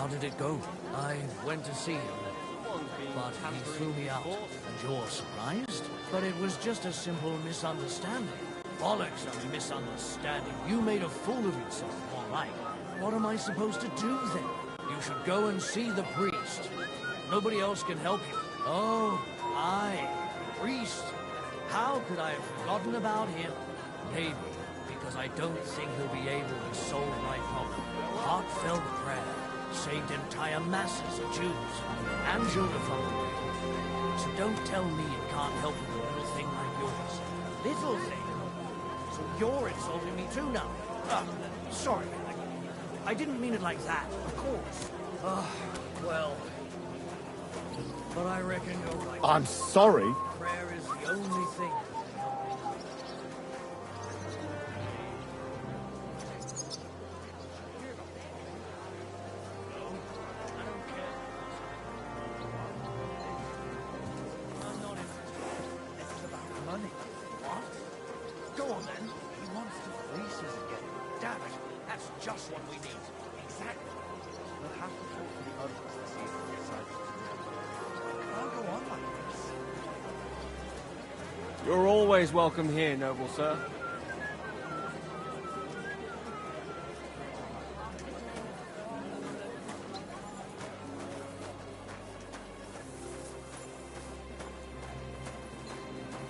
How did it go? I went to see him, but he threw me out. And you're surprised? But it was just a simple misunderstanding. Bollocks of a misunderstanding. You made a fool of yourself, all right. What am I supposed to do then? You should go and see the priest. Nobody else can help you. Oh, aye, priest. How could I have forgotten about him? Maybe because I don't think he'll be able to solve my problem. Heartfelt prayer saved entire masses of Jews and children from the way. So don't tell me you can't help with a little thing like yours. Little thing? So you're insulting me too now? Sorry. I didn't mean it like that, of course. Well... But I reckon you're right. I'm sorry. Prayer is the only thing. Just what we need. Exactly. We'll have to talk to the others to see if they decide to. I'll go on like this. You're always welcome here, noble sir.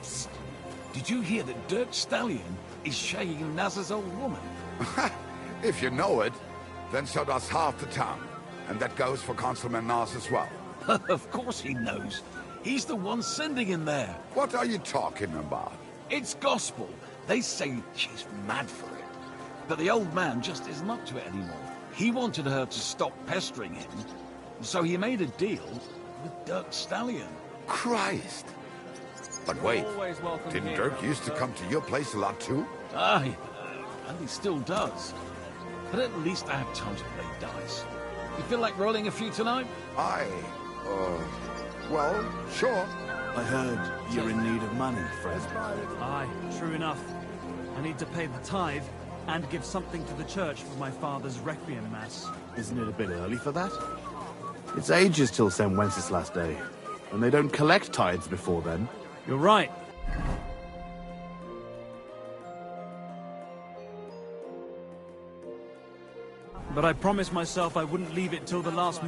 Psst. Did you hear that Dirk Stallion is shagging Naz's old woman? If you know it, then so does half the town. And that goes for Councilman Nas as well. Of course he knows. He's the one sending him there. What are you talking about? It's gospel. They say she's mad for it. But the old man just isn't up to it anymore. He wanted her to stop pestering him, so he made a deal with Dirk Stallion. Christ! But wait, didn't Dirk used to come to your place a lot too? Aye, and he still does. But at least I have time to play dice. You feel like rolling a few tonight? Well, sure. I heard you're in need of money, friend. Aye, true enough. I need to pay the tithe and give something to the church for my father's requiem mass. Isn't it a bit early for that? It's ages till St. Wenceslas Day, and they don't collect tithes before then. You're right. But I promised myself I wouldn't leave it till the last...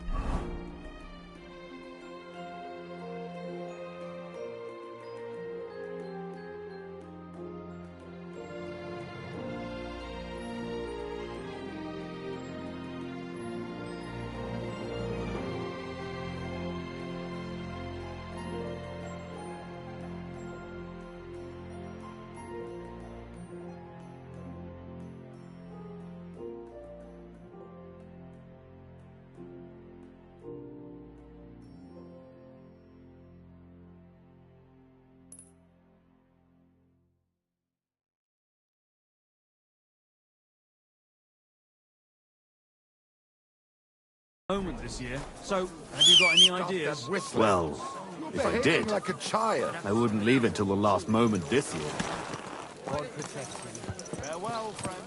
moment this year. So, have you got any ideas? Well, if I did, like a child. I wouldn't leave it till the last moment this year. God protect you. Farewell, friend.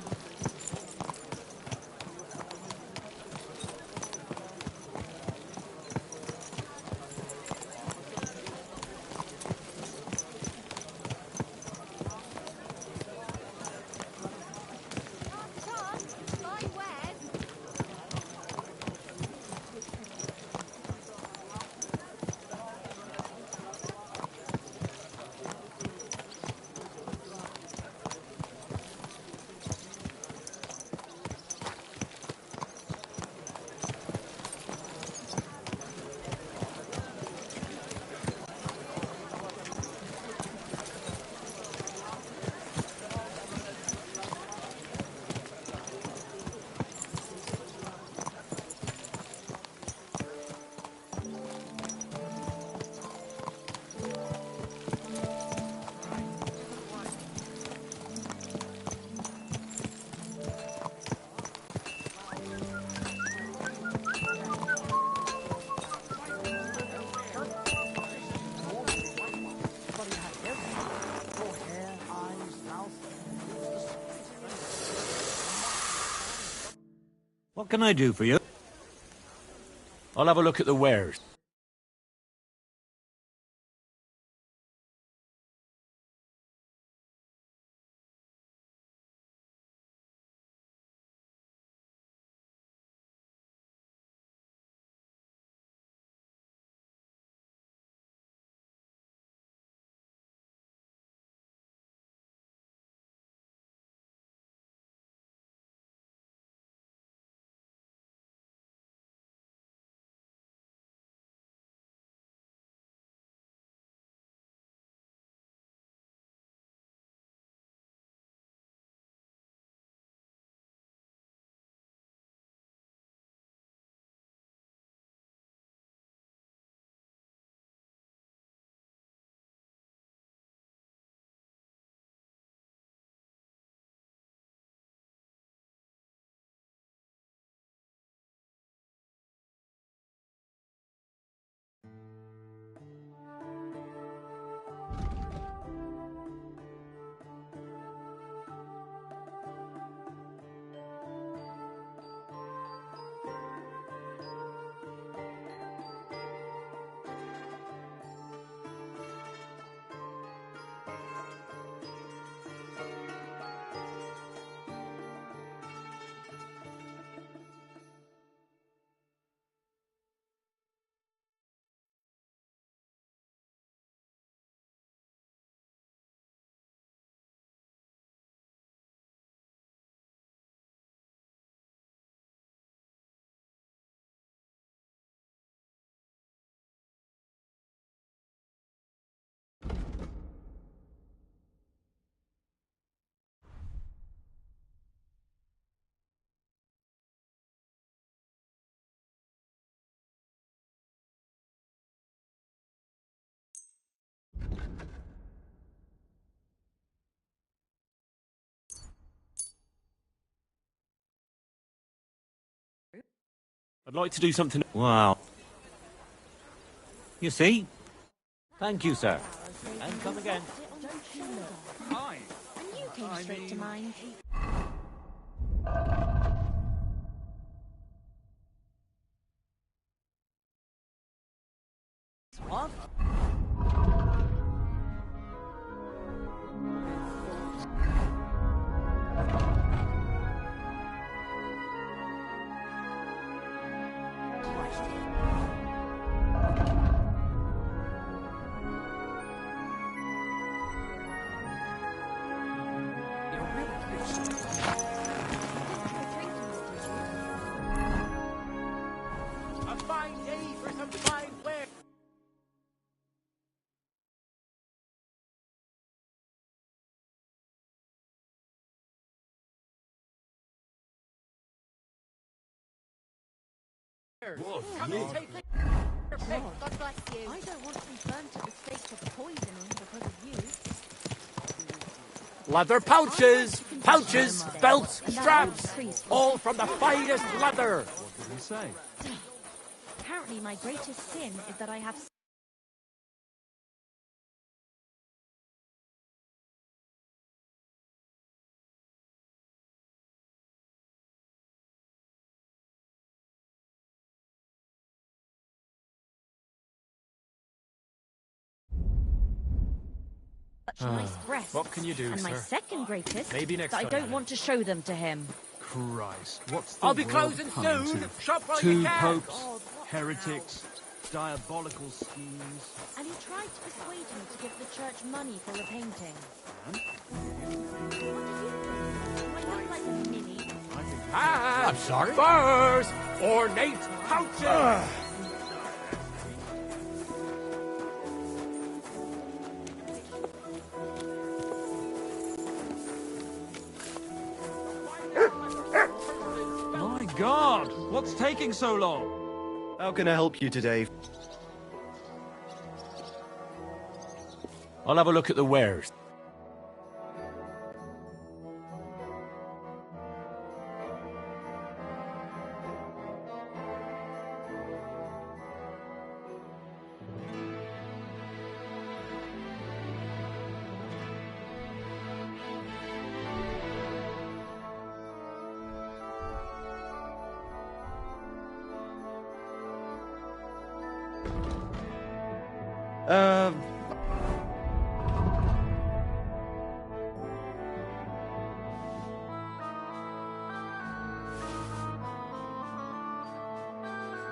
What can I do for you? I'll have a look at the wares. I'd like to do something... Wow. You see? Thank you, sir. And come again. Hi. And you came straight to mind. What? A fine day for some fine wear. Come and take it. God bless you. I don't want to be burnt at the stake for poisoning because of you. Leather pouches, pouches, belts, straps, all from the finest leather. What did he say? Apparently my greatest sin is that I have... such nice breasts. What can you do, And my sir? second greatest Maybe next that I time, don't then. want to show them to him. Christ, what's the I'll be world closing come soon. to? Shop while Two you can. popes, heretics, diabolical schemes. And he tried to persuade me to give the church money for a painting. And? What did you think? Do I look like a ninny? I think Ah, I'm sorry? Furs, ornate pouches. My God, what's taking so long? How can I help you today? I'll have a look at the wares. I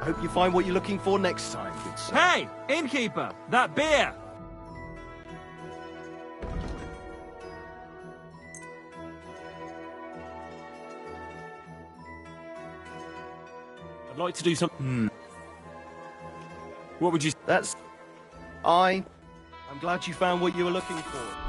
hope you find what you're looking for next time, good sir. Hey, innkeeper! That beer! I'd like to do something. What would you... I'm glad you found what you were looking for.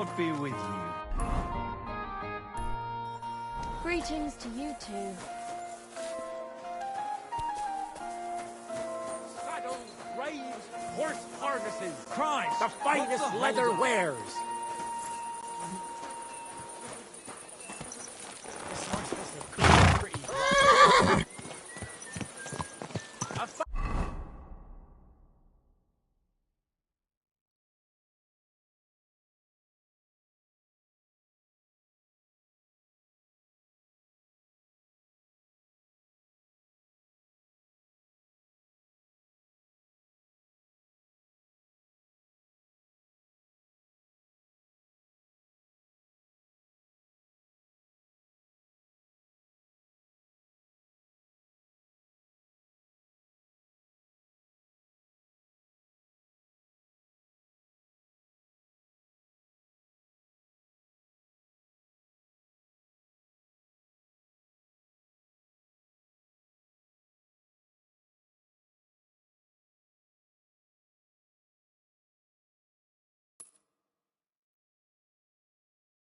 God be with you. Greetings to you too. Saddles, reins, horse harnesses. Christ! The finest leather wares. This horse must have cooked pretty well.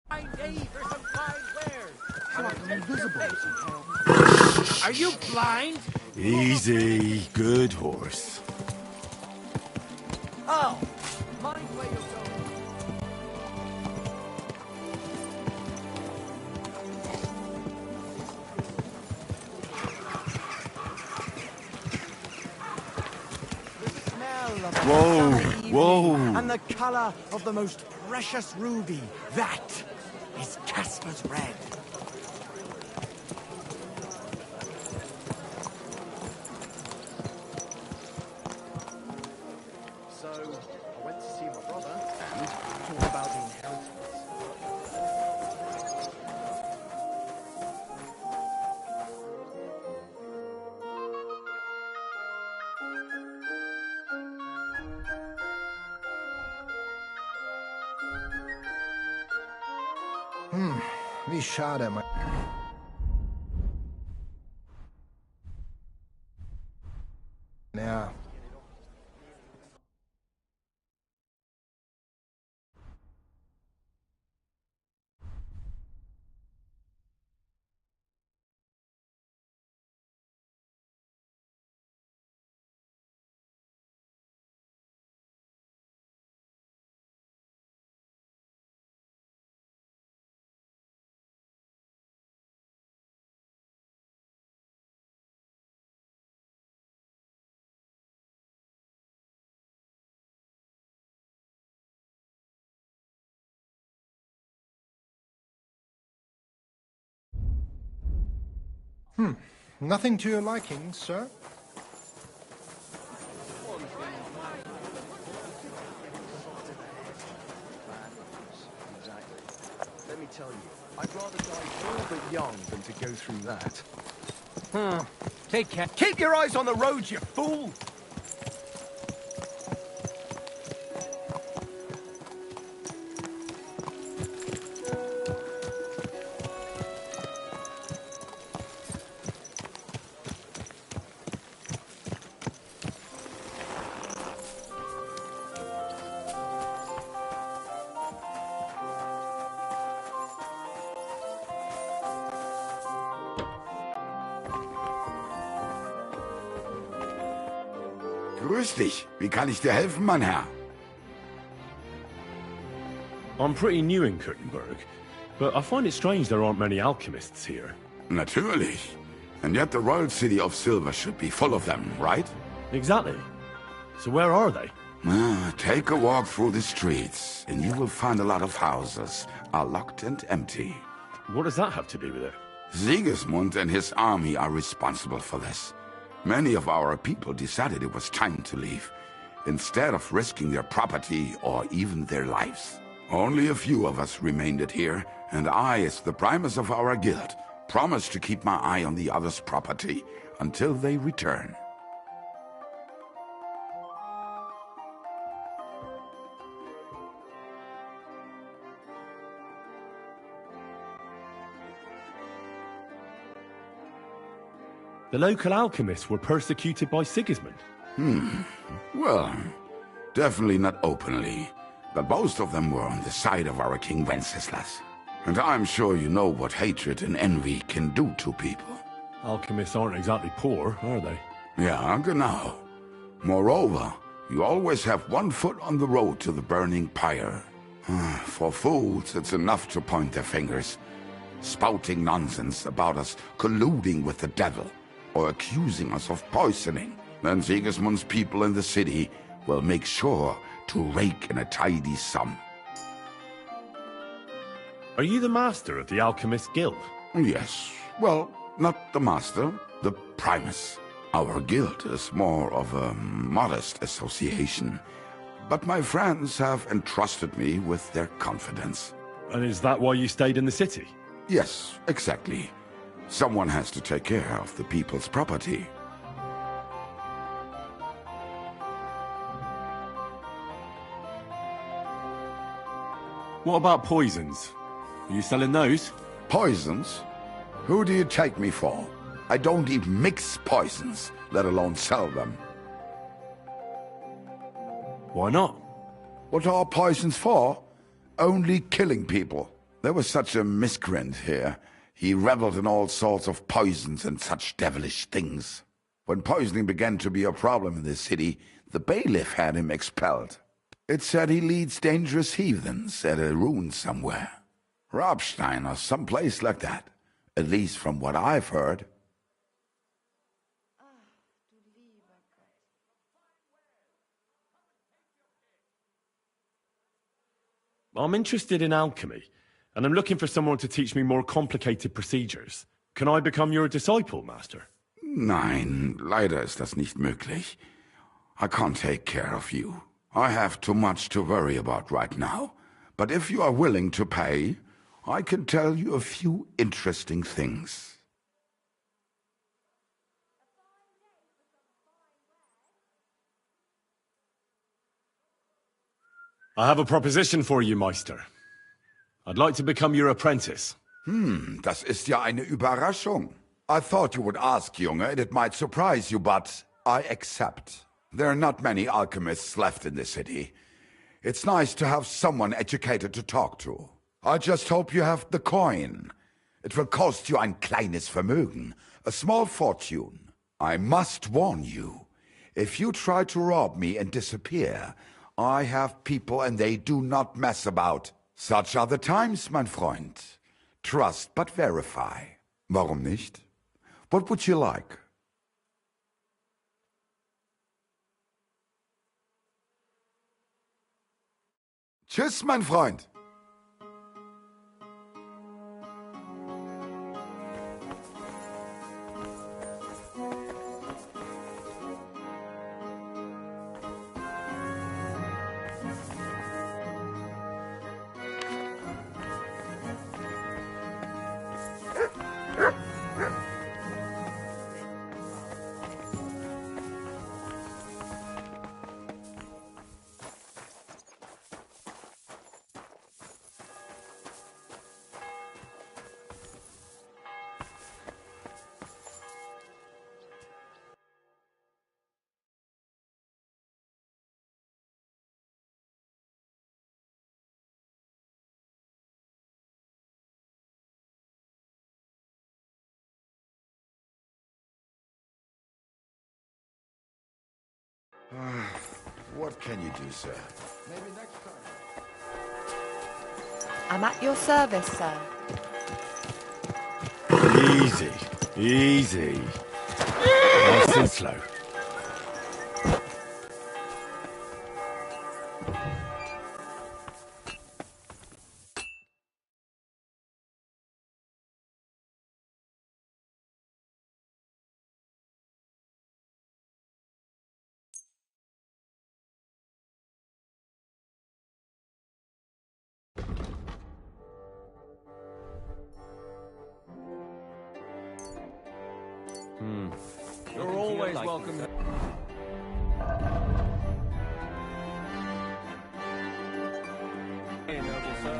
Fine day for some fine wares. Are you blind? Easy, good horse. Oh, mind where you're going. Whoa, whoa. And the color of the most precious ruby. That is Casper's red. So, I went to see my brother and talk about the inheritance. Wie schade, mein... Ja. Nothing to your liking, sir? Exactly. Let me tell you, I'd rather die all but young than to go through that. Take care. Keep your eyes on the road, you fool! Grüß dich. Wie kann ich dir helfen, mein Herr? I'm pretty new in Kuttenberg, but I find it strange there aren't many alchemists here. Natürlich. And yet the royal city of Silver should be full of them, right? Exactly. So where are they? Take a walk through the streets, and you will find a lot of houses are locked and empty. What does that have to do with it? Sigismund and his army are responsible for this. Many of our people decided it was time to leave, instead of risking their property or even their lives. Only a few of us remained here, and I, as the primus of our guild, promised to keep my eye on the others' property until they return. The local alchemists were persecuted by Sigismund. Well, definitely not openly. but most of them were on the side of our King Wenceslas. And I'm sure you know what hatred and envy can do to people. Alchemists aren't exactly poor, are they? Yeah, genau. Moreover, you always have one foot on the road to the burning pyre. For fools, it's enough to point their fingers, spouting nonsense about us colluding with the devil, or accusing us of poisoning. Then Sigismund's people in the city will make sure to rake in a tidy sum. Are you the master of the Alchemist Guild? Yes. Well, not the master, the primus. Our guild is more of a modest association, but my friends have entrusted me with their confidence. And is that why you stayed in the city? Yes, exactly. Someone has to take care of the people's property. What about poisons? Are you selling those? Poisons? Who do you take me for? I don't even mix poisons, let alone sell them. Why not? What are poisons for? Only killing people. There was such a miscreant here. He reveled in all sorts of poisons and such devilish things. When poisoning began to be a problem in the city, the bailiff had him expelled. It said he leads dangerous heathens at a ruin somewhere. Rabstein or someplace like that. At least from what I've heard. I'm interested in alchemy, and I'm looking for someone to teach me more complicated procedures. Can I become your disciple, Master? Nein, leider ist das nicht möglich. I can't take care of you. I have too much to worry about right now. But if you are willing to pay, I can tell you a few interesting things. I have a proposition for you, Meister. I'd like to become your apprentice. Das ist ja eine Überraschung. I thought you would ask, Junge, and it might surprise you, but I accept. There are not many alchemists left in the city. It's nice to have someone educated to talk to. I just hope you have the coin. It will cost you ein kleines Vermögen, a small fortune. I must warn you, if you try to rob me and disappear, I have people and they do not mess about. Such are the times, mein Freund. Trust but verify. Warum nicht? What would you like? Tschüss, mein Freund. What can you do, sir? Maybe next time. I'm at your service, sir. Easy, easy. Nice and slow. You're always welcome. Hey, noble sir.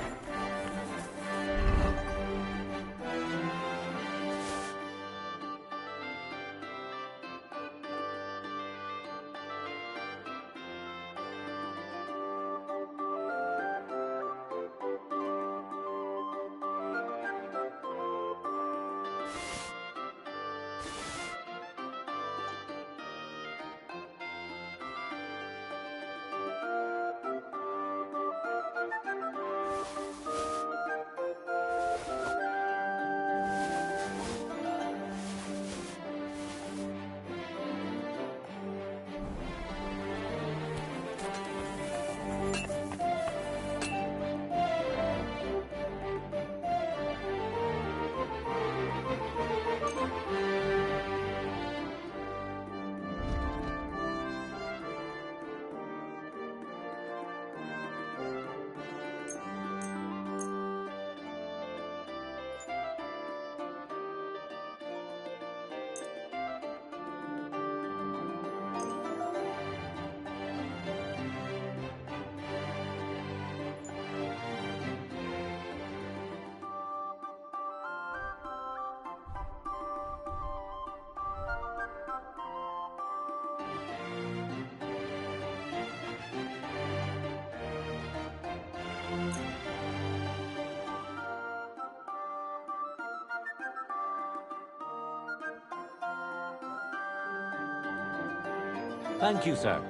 Thank you, sir.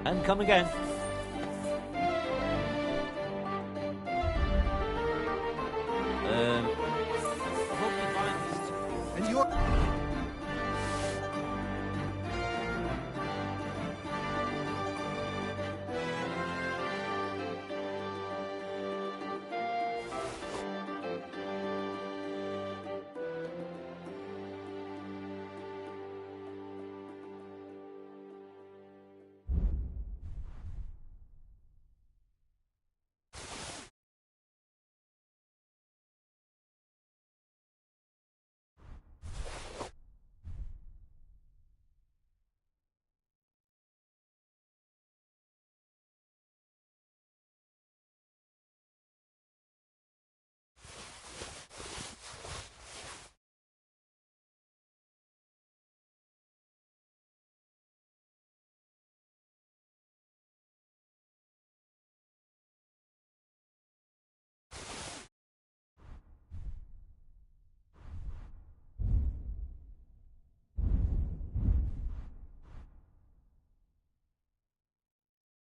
And come again. Hope you find this. And you're...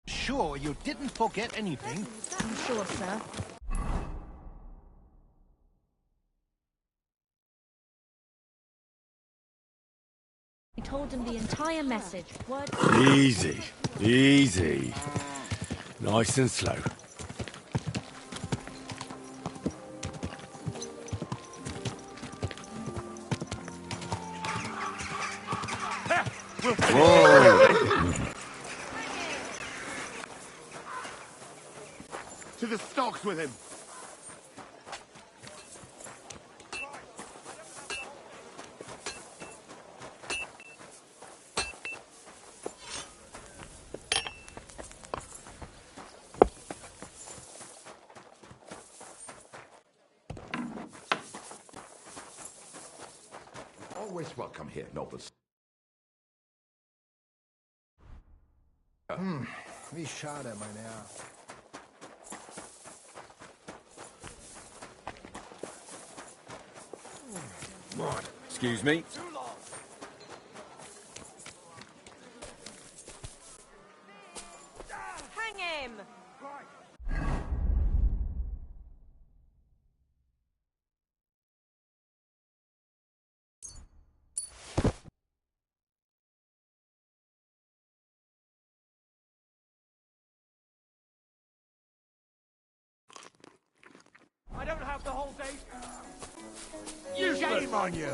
Sure, you didn't forget anything. I'm sure, sir. I told him the entire message. Word. Easy. Easy. Nice and slow. Whoa! To the stocks with him! Always welcome here, nobles. Wie schade, mein Herr. Right. Excuse me. Hang him! I don't have the whole day. Shame on you!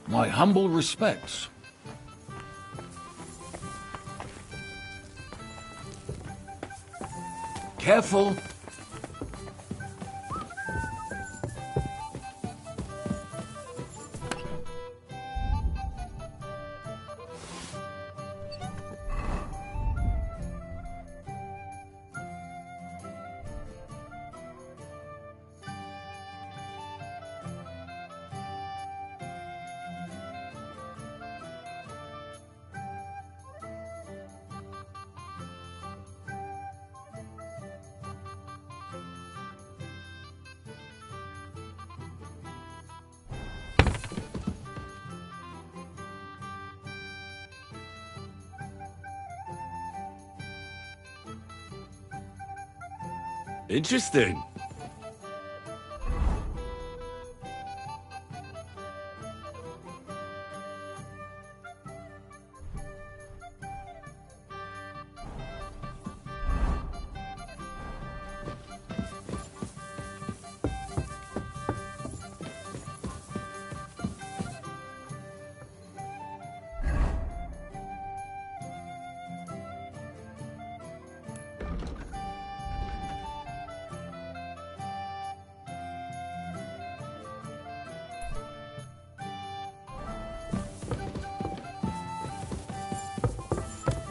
My humble respects. Careful. Interesting.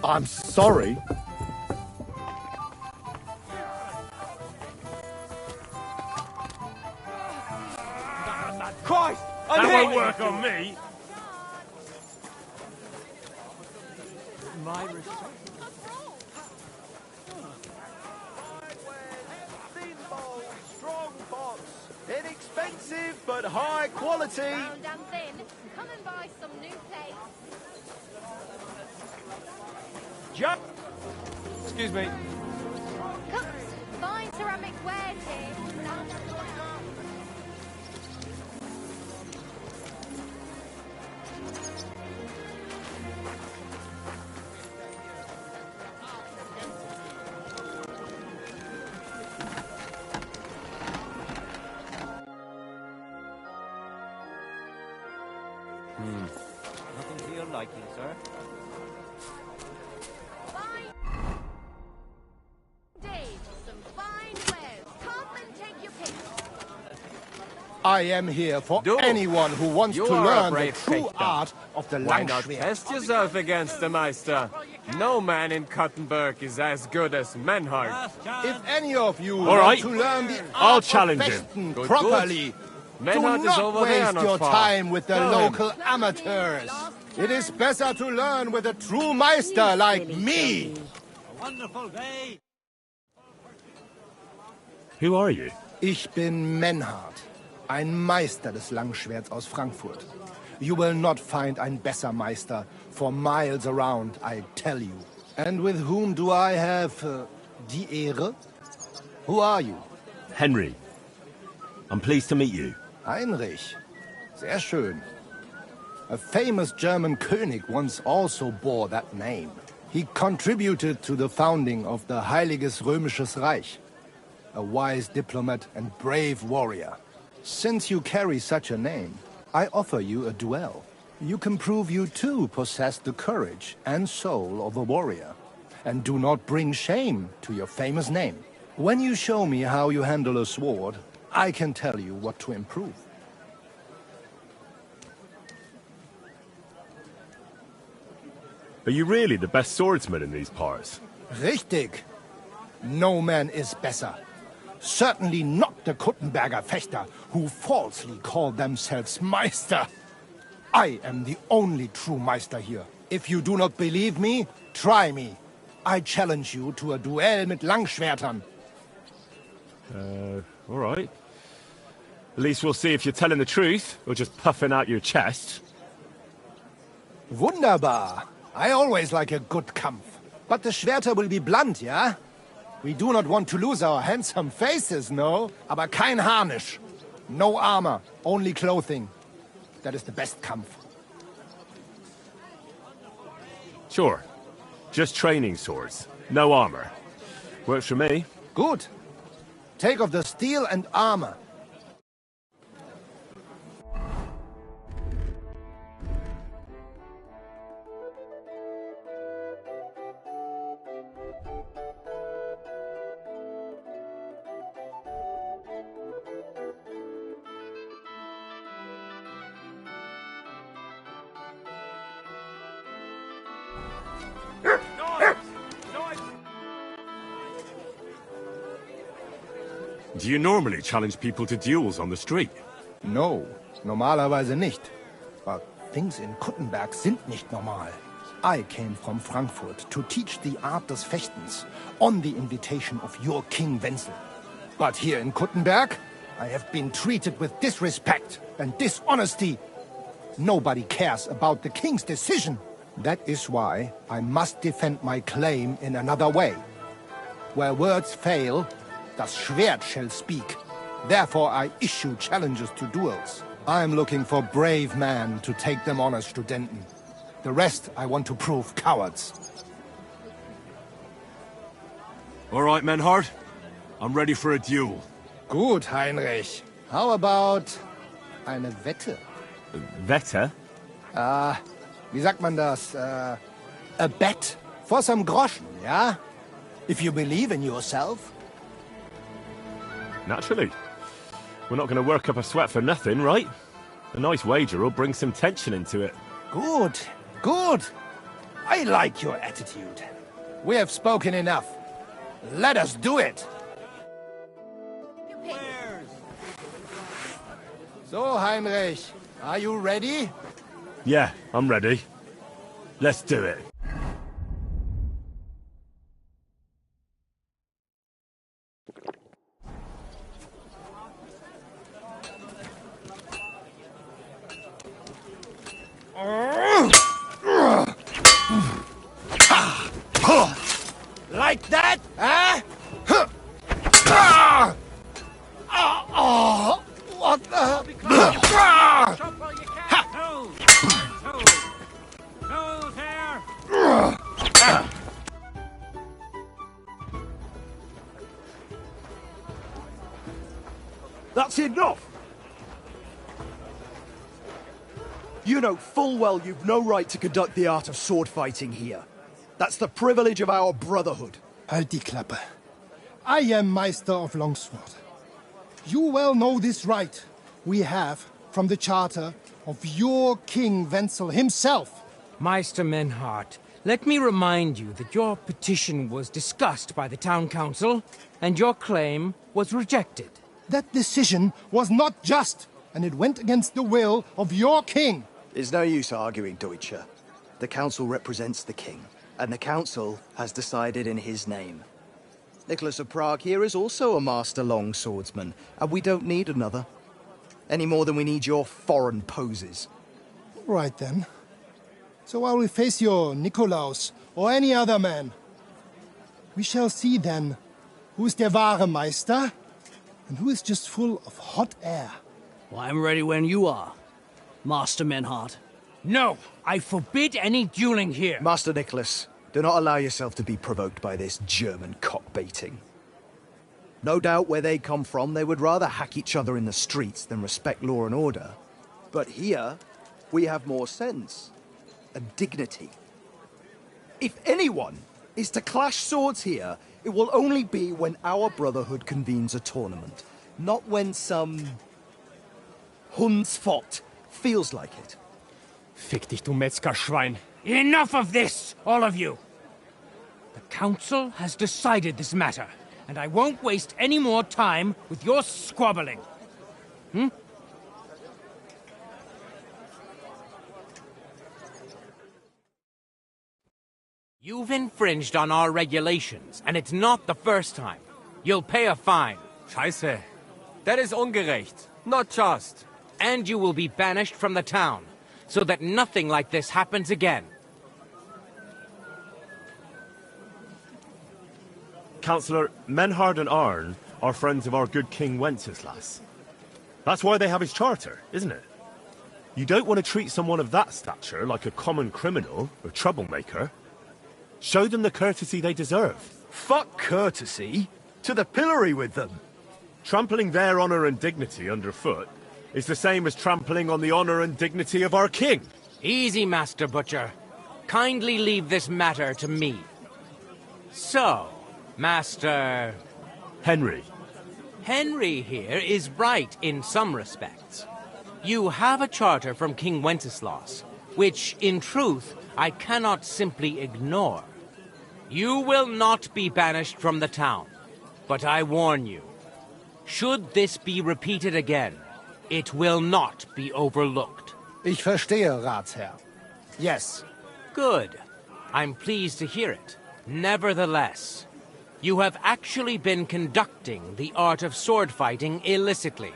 I'm sorry. Christ! That won't work on me. My respect. Thin bowl, strong pots. Inexpensive, but high quality. Round and thin. Come and buy some new plates. Excuse me. Cups, fine ceramic wares here. Nothing to your liking, sir. Dave, some fine wares. Come and take your pick. I am here for anyone who wants to learn the true art of the Why not Langschwert. test yourself against the Meister? No man in Kuttenberg is as good as Menhard. If any of you All want right. to learn the I'll art challenge of him. Fechten Good, properly, good. do Menhard is not over there, waste not your far. time with the Go him. local amateurs. It is better to learn with a true Meister like me. A wonderful day. Who are you? Ich bin Menhard, ein Meister des Langschwerts aus Frankfurt. You will not find ein besser Meister for miles around, I tell you. And with whom do I have die Ehre? Who are you? Henry. I'm pleased to meet you. Heinrich. Sehr schön. A famous German König once also bore that name. He contributed to the founding of the Heiliges Römisches Reich. A wise diplomat and brave warrior. Since you carry such a name, I offer you a duel. You can prove you too possess the courage and soul of a warrior. And do not bring shame to your famous name. When you show me how you handle a sword, I can tell you what to improve. Are you really the best swordsman in these parts? Richtig. No man is better. Certainly not the Kuttenberger Fechter, who falsely call themselves Meister. I am the only true Meister here. If you do not believe me, try me. I challenge you to a duel mit Langschwertern. All right. At least we'll see if you're telling the truth, or just puffing out your chest. Wunderbar. I always like a good Kampf. But the Schwerter will be blunt, yeah? We do not want to lose our handsome faces, no? Aber kein Harnisch. No armor, only clothing. That is the best Kampf. Sure. Just training swords. No armor. Works for me. Good. Take off the steel and armor. Do you normally challenge people to duels on the street? No, normalerweise nicht. But things in Kuttenberg sind nicht normal. I came from Frankfurt to teach the art des Fechtens on the invitation of your King Wenzel. But here in Kuttenberg, I have been treated with disrespect and dishonesty. Nobody cares about the king's decision. That is why I must defend my claim in another way. Where words fail, das Schwert shall speak. Therefore I issue challenges to duels. I am looking for brave men to take them on as Studenten. The rest I want to prove cowards. All right, Menhard. I'm ready for a duel. Gut, Heinrich. How about eine Wette? Wette? Wie sagt man das? A bet for some groschen, yeah? If you believe in yourself. Naturally. We're not going to work up a sweat for nothing, right? A nice wager will bring some tension into it. Good, good. I like your attitude. We have spoken enough. Let us do it. So, Heinrich, are you ready? Yeah, I'm ready. Let's do it. Like that? Huh? What the? That's enough! You know full well you've no right to conduct the art of sword fighting here. That's the privilege of our brotherhood. Halt die Klappe. I am Meister of Longsword. You well know this right we have from the charter of your King Wenzel himself. Meister Menhart, let me remind you that your petition was discussed by the town council, and your claim was rejected. That decision was not just, and it went against the will of your king. There's no use arguing, Deutscher. The council represents the king, and the council has decided in his name. Nicholas of Prague here is also a master longswordsman, and we don't need another. Any more than we need your foreign poses. Right then. So I will face your Nikolaus or any other man. We shall see then who is der wahre Meister and who is just full of hot air. Well, I'm ready when you are, Master Menhart. No, I forbid any dueling here. Master Nicholas, do not allow yourself to be provoked by this German cock-baiting. No doubt where they come from, they would rather hack each other in the streets than respect law and order. But here, we have more sense and dignity. If anyone is to clash swords here, it will only be when our brotherhood convenes a tournament, not when some Hundsfott feels like it. Fick dich, du Metzgerschwein. Enough of this, all of you! The council has decided this matter, and I won't waste any more time with your squabbling. You've infringed on our regulations, and it's not the first time. You'll pay a fine. Scheiße. That is ungerecht. Not just. And you will be banished from the town, so that nothing like this happens again. Councillor, Menhard and Arn are friends of our good King Wenceslas. That's why they have his charter, isn't it? You don't want to treat someone of that stature like a common criminal or troublemaker. Show them the courtesy they deserve. Fuck courtesy. To the pillory with them. Trampling their honour and dignity underfoot is the same as trampling on the honour and dignity of our king. Easy, Master Butcher. Kindly leave this matter to me. So, Master... Henry. Henry here is right in some respects. You have a charter from King Wenceslas, which, in truth, I cannot simply ignore. You will not be banished from the town, but I warn you, should this be repeated again, it will not be overlooked. Ich verstehe, Ratsherr. Yes. Good. I'm pleased to hear it. Nevertheless, you have actually been conducting the art of sword fighting illicitly.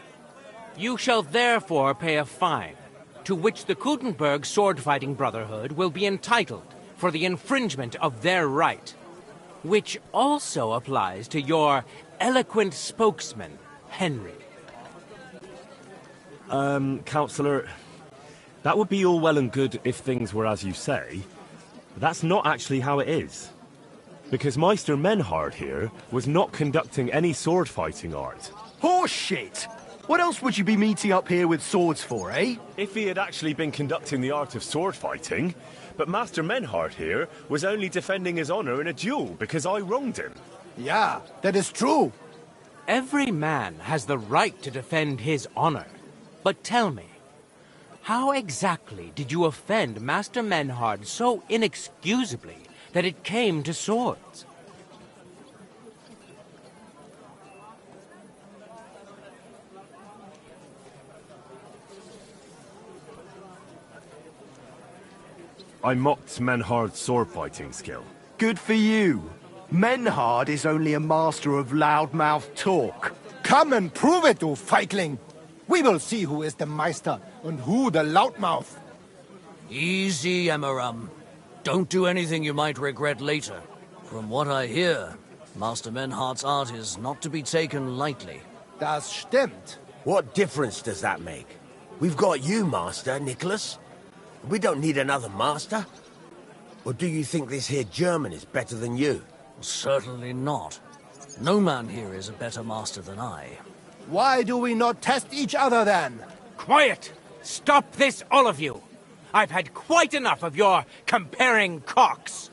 You shall therefore pay a fine, to which the Kuttenberg sword-fighting brotherhood will be entitled for the infringement of their right, which also applies to your eloquent spokesman, Henry. Councillor, that would be all well and good if things were as you say, but that's not actually how it is. Because Meister Menhard here was not conducting any sword-fighting art. Horseshit! What else would you be meeting up here with swords for, eh? If he had actually been conducting the art of sword fighting, but Master Menhard here was only defending his honor in a duel because I wronged him. Yeah, that is true. Every man has the right to defend his honor. But tell me, How exactly did you offend Master Menhard so inexcusably that it came to swords? I mocked Menhard's sword-fighting skill. Good for you. Menhard is only a master of loudmouth talk. Come and prove it, du Feigling! We will see who is the Meister and who the loudmouth. Easy, Emmeram. Don't do anything you might regret later. From what I hear, Master Menhard's art is not to be taken lightly. Das stimmt. What difference does that make? We've got you, Master, Nicholas. We don't need another master. Or do you think this here German is better than you? Certainly not. No man here is a better master than I. Why do we not test each other then? Quiet! Stop this, all of you! I've had quite enough of your comparing cocks.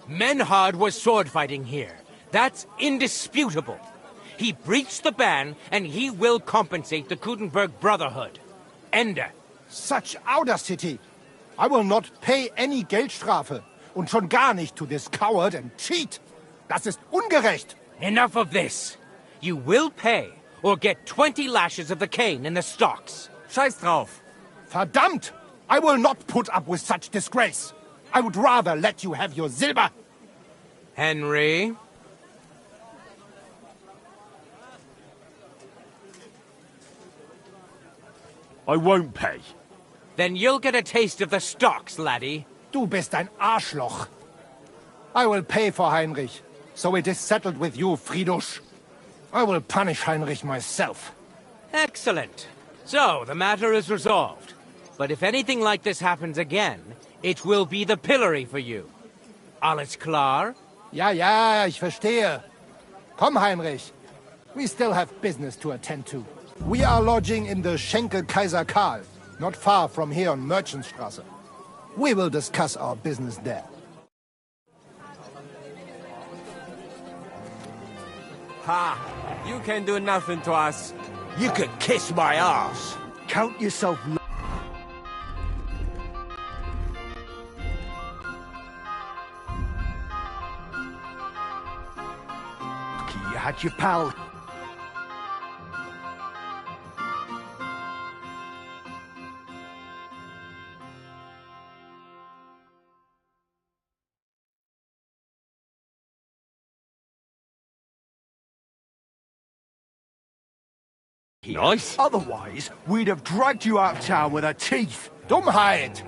Menhard was sword fighting here. That's indisputable. He breached the ban, and he will compensate the Kuttenberg Brotherhood. Ende. Such audacity! I will not pay any Geldstrafe. Und schon gar nicht to this coward and cheat. Das ist ungerecht. Enough of this. You will pay, or get 20 lashes of the cane in the stocks. Scheiß drauf. Verdammt! I will not put up with such disgrace. I would rather let you have your silber. Henry? I won't pay. Then you'll get a taste of the stocks, laddie. Du bist ein Arschloch. I will pay for Heinrich, so it is settled with you, Friedusch. I will punish Heinrich myself. Excellent. So, the matter is resolved. But if anything like this happens again, it will be the pillory for you. Alles klar? Ja, ja, ich verstehe. Komm, Heinrich. We still have business to attend to. We are lodging in the Schenkel Kaiser Karl, not far from here on Merchantstrasse. We will discuss our business there. Ha! You can do nothing to us. You could kiss my ass. Count yourself lucky you had your pal. Nice. Otherwise, we'd have dragged you out of town with our teeth. Dummheit!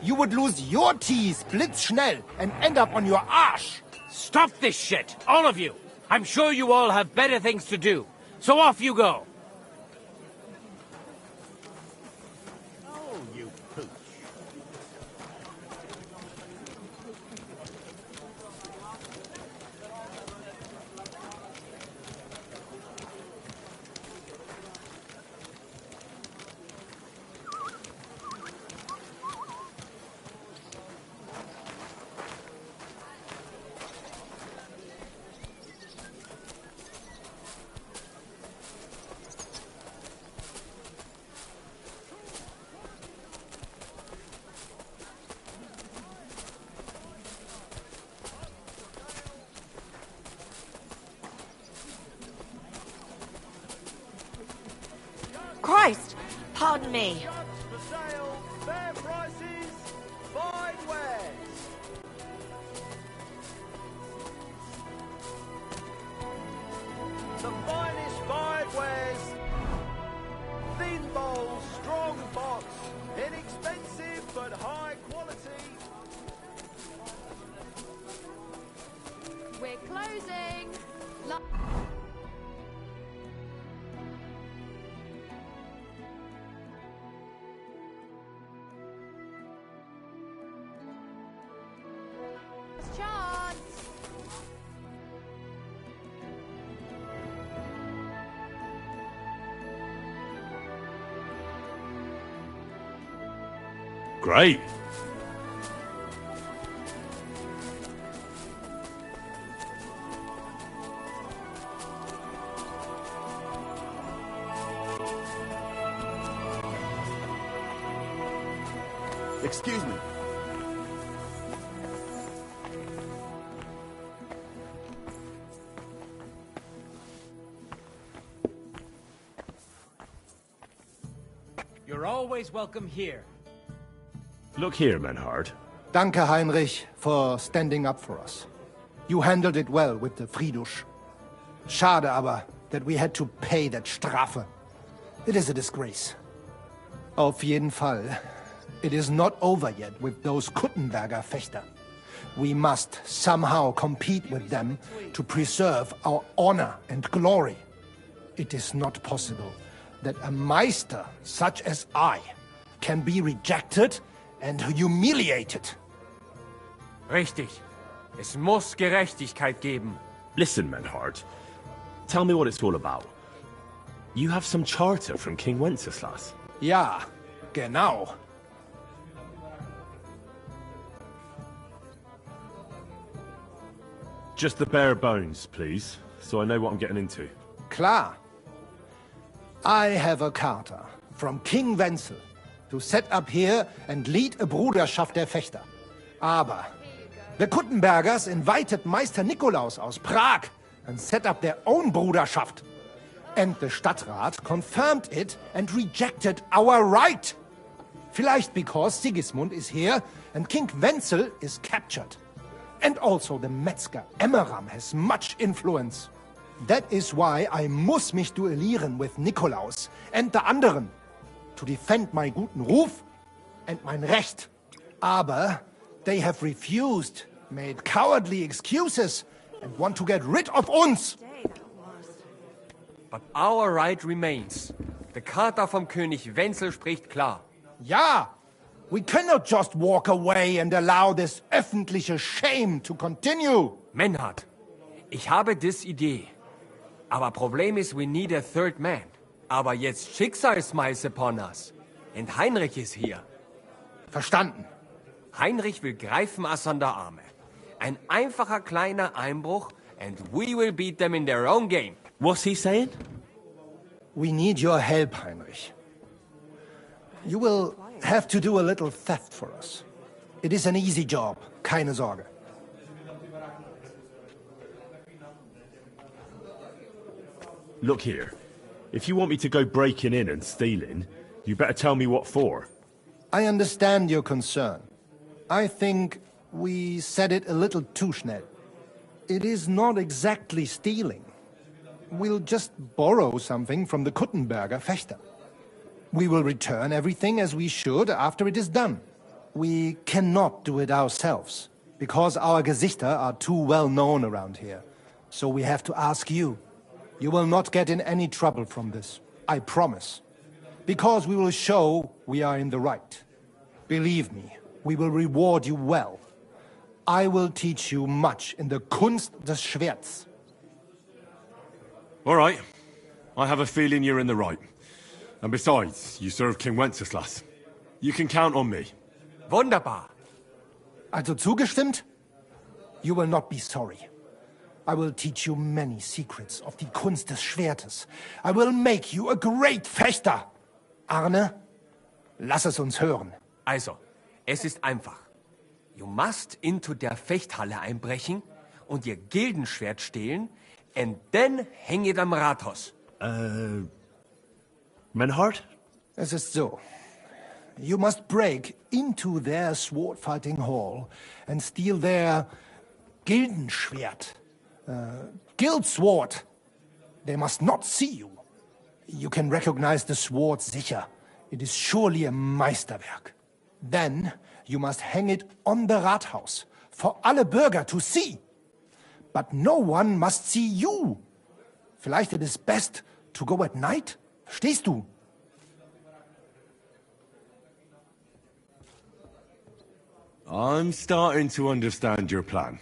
You would lose your teeth blitzschnell and end up on your arsch. Stop this shit, all of you! I'm sure you all have better things to do. So off you go. Oh, you pooch. Christ! Pardon me. For sale, fair prices, fine wares. The finest fine wares. Thin bowls, strong box, inexpensive but high quality. We're closing. Chance. Great. Excuse me. You're always welcome here. Look here, Menhard. Danke, Heinrich, for standing up for us. You handled it well with the Friedusch. Schade aber, that we had to pay that Strafe. It is a disgrace. Auf jeden Fall, it is not over yet with those Kuttenberger Fechter. We must somehow compete with them to preserve our honor and glory. It is not possible that a Meister such as I can be rejected and humiliated. Richtig. Es muss Gerechtigkeit geben. Listen, Menhard. Tell me what it's all about. You have some charter from King Wenceslas. Ja, genau. Just the bare bones, please, so I know what I'm getting into. Klar. I have a charter from King Wenzel to set up here and lead a Bruderschaft der Fechter. Aber the Kuttenbergers invited Meister Nikolaus aus Prague and set up their own Bruderschaft. And the Stadtrat confirmed it and rejected our right. Vielleicht because Sigismund is here and King Wenzel is captured. And also the Metzger Emmeram has much influence. That is why I muss mich duellieren with Nikolaus and the anderen to defend my guten Ruf and mein Recht. Aber they have refused, made cowardly excuses and want to get rid of uns. But our right remains. The Charta vom König Wenzel spricht klar. Ja, we cannot just walk away and allow this öffentliche shame to continue. Menhard, ich habe dis Idee. Aber Problem ist, we need a third man. Aber jetzt Schicksalsschmeiß upon us. Und Heinrich ist hier. Verstanden. Heinrich will greifen us an der Arme. Ein einfacher kleiner Einbruch and we will beat them in their own game. What's he saying? We need your help, Heinrich. You will have to do a little theft for us. It is an easy job, keine Sorge. Look here. If you want me to go breaking in and stealing, you better tell me what for. I understand your concern. I think we said it a little too schnell. It is not exactly stealing. We'll just borrow something from the Kuttenberger Fechter. We will return everything as we should after it is done. We cannot do it ourselves, because our Gesichter are too well known around here. So we have to ask you. You will not get in any trouble from this, I promise. Because we will show we are in the right. Believe me, we will reward you well. I will teach you much in the Kunst des Schwerts. All right. I have a feeling you're in the right. And besides, you serve King Wenceslas. You can count on me. Wunderbar. Also zugestimmt? You will not be sorry. I will teach you many secrets of die Kunst des Schwertes. I will make you a great Fechter. Arne, lass es uns hören. Also, es ist einfach. You must into der Fechthalle einbrechen und ihr Gildenschwert stehlen and then hang it am Rathaus. Menhard? Es ist so. You must break into their sword-fighting hall and steal their Gildenschwert. Guild sword. They must not see you. You can recognize the sword sicher. It is surely a Meisterwerk. Then you must hang it on the Rathaus for alle Bürger to see. But no one must see you. Vielleicht it is best to go at night? Verstehst du? I'm starting to understand your plan.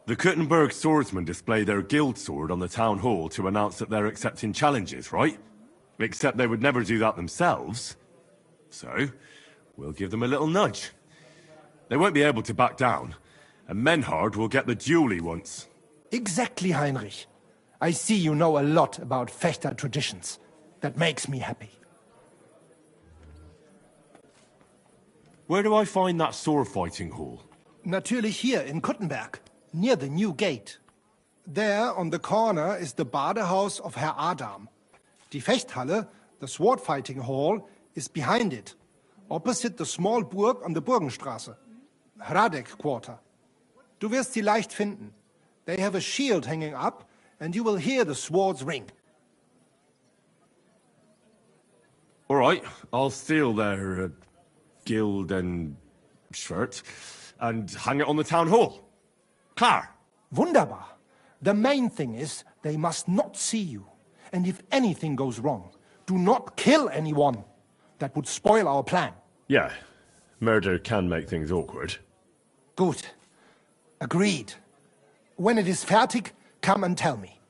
The Kuttenberg swordsmen display their guild sword on the town hall to announce that they're accepting challenges, right? Except they would never do that themselves. So, we'll give them a little nudge. They won't be able to back down, and Menhard will get the duel he wants. Exactly, Heinrich. I see you know a lot about Fechter traditions. That makes me happy. Where do I find that sword fighting hall? Natürlich hier in Kuttenberg, near the new gate. There, on the corner, is the Badehaus of Herr Adam. Die Fechthalle, the sword fighting hall, is behind it, opposite the small Burg on the Burgenstraße. Hradek Quarter. Du wirst sie leicht finden. They have a shield hanging up, and you will hear the swords ring. All right, I'll steal their guild and shirt and hang it on the town hall. Klar. Wunderbar. The main thing is they must not see you. And if anything goes wrong, do not kill anyone. That would spoil our plan. Yeah, murder can make things awkward. Gut. Agreed. When it is fertig, come and tell me.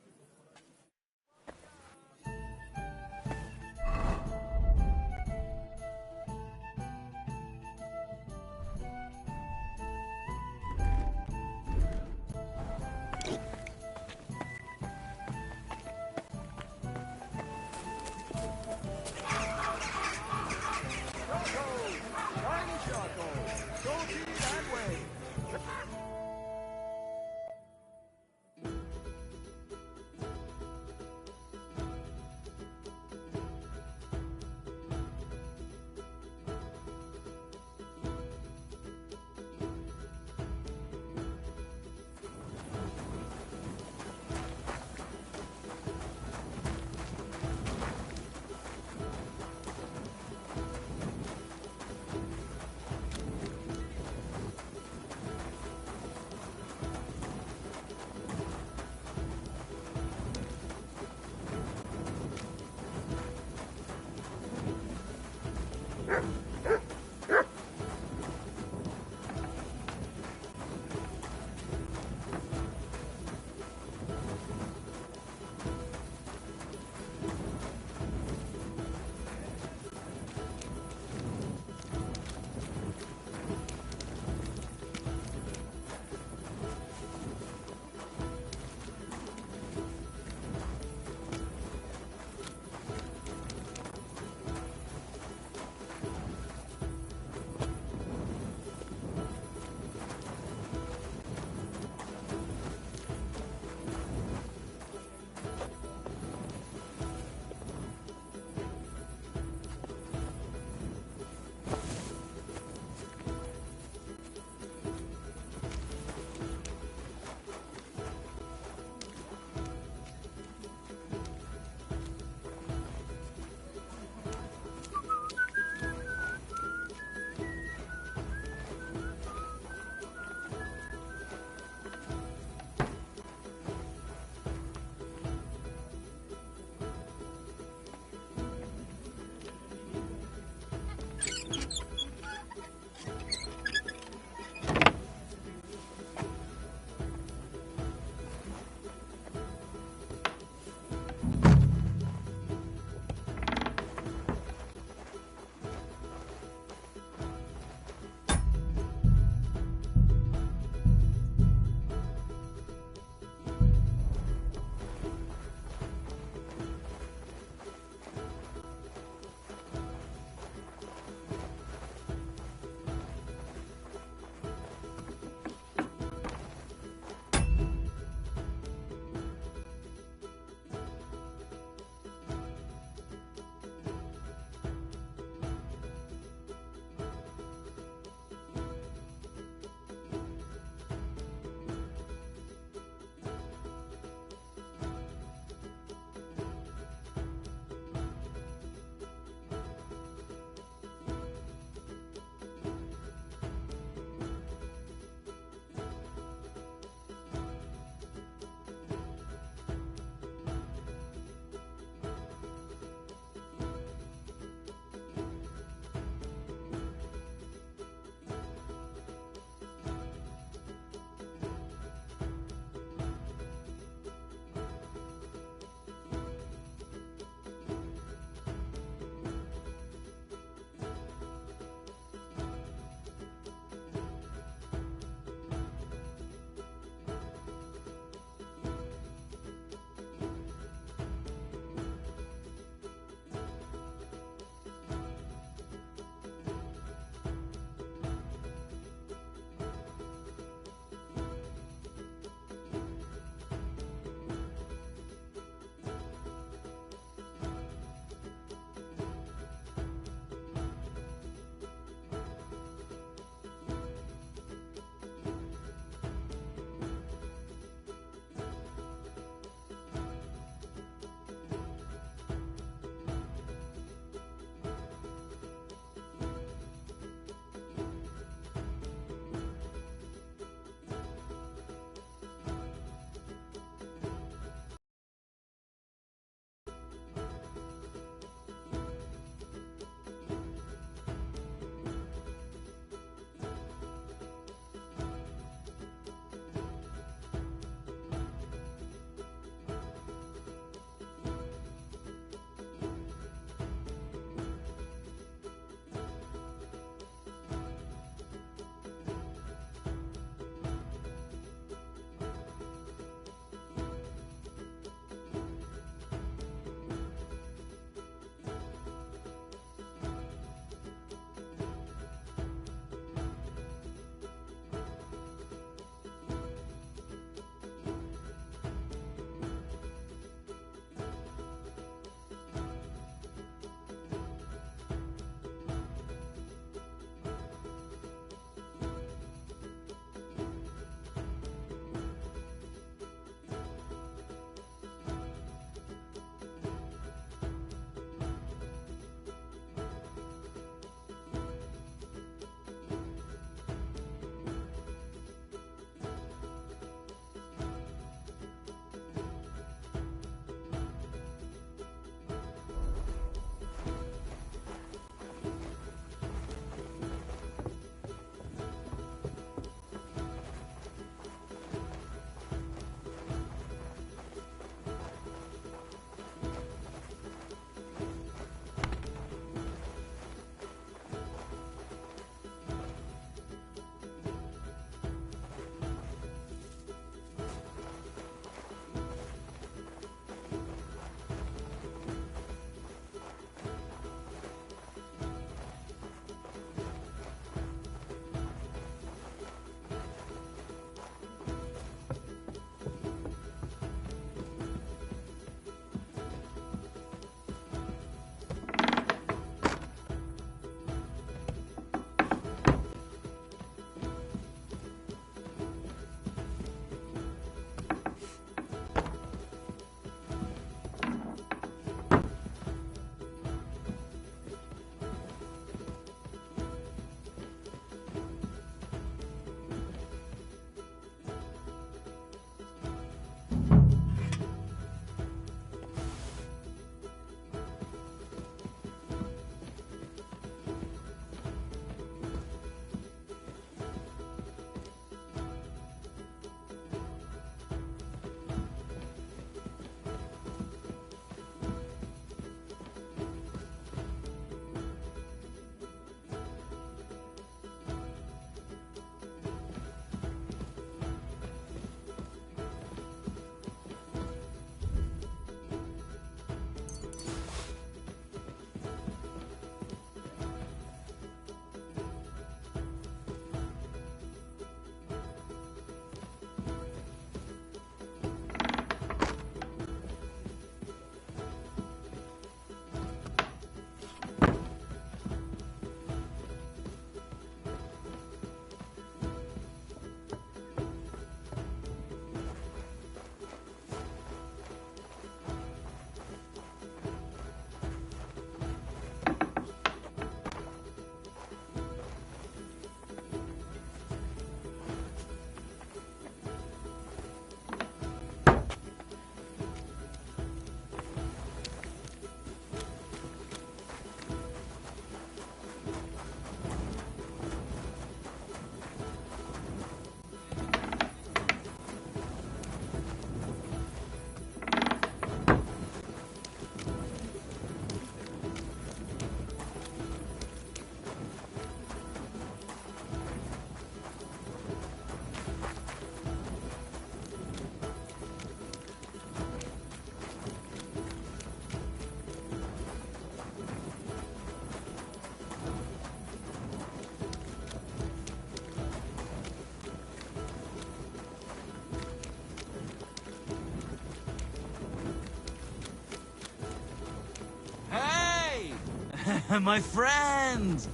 My friend!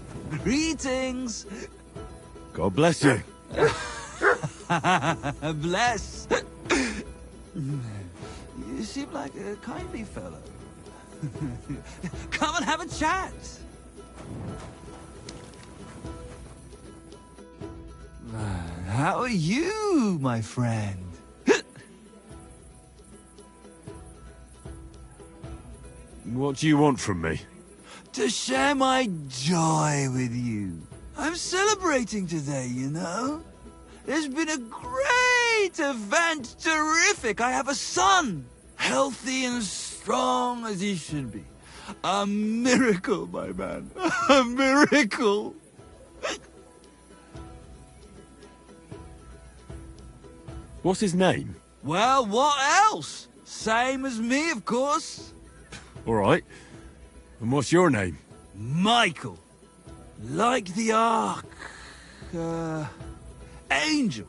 Greetings! God bless you. Bless! You seem like a kindly fellow. Come and have a chat! How are you, my friend? What do you want from me? To share my joy with you. I'm celebrating today, you know? There's been a great event, terrific. I have a son, healthy and strong as he should be. A miracle, my man. A miracle. What's his name? Well, what else? Same as me, of course. All right. And what's your name? Michael. Like the Ark. Angel.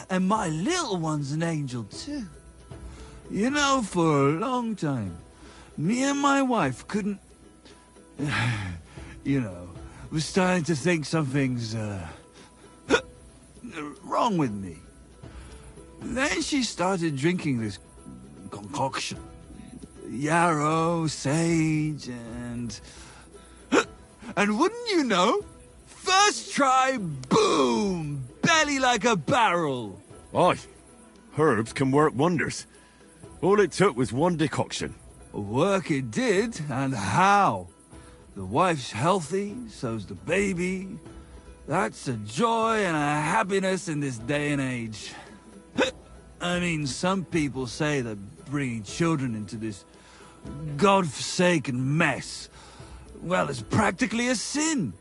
And my little one's an angel, too. You know, for a long time, me and my wife couldn't... you know, was starting to think something's, wrong with me. Then she started drinking this concoction. Yarrow, sage, and wouldn't you know? First try, boom! Belly like a barrel! Aye. Herbs can work wonders. All it took was one decoction. Work it did, and how? The wife's healthy, so's the baby. That's a joy and a happiness in this day and age. I mean, some people say that bringing children into this God-forsaken mess, well, it's practically a sin.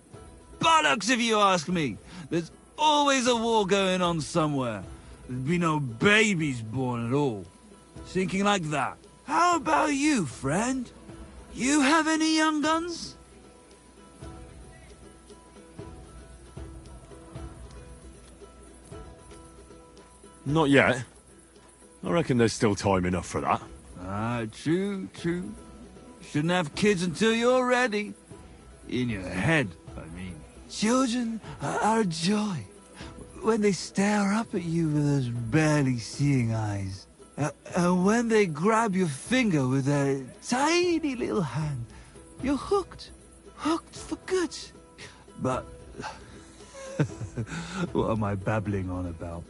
Bollocks, if you ask me. There's always a war going on somewhere. There'd be no babies born at all. Thinking like that. How about you, friend? You have any young guns? Not yet. I reckon there's still time enough for that. Ah, true, true. Shouldn't have kids until you're ready. In your head, I mean. Children are a joy. When they stare up at you with those barely seeing eyes. And when they grab your finger with their tiny little hand. You're hooked. Hooked for good. But... what am I babbling on about?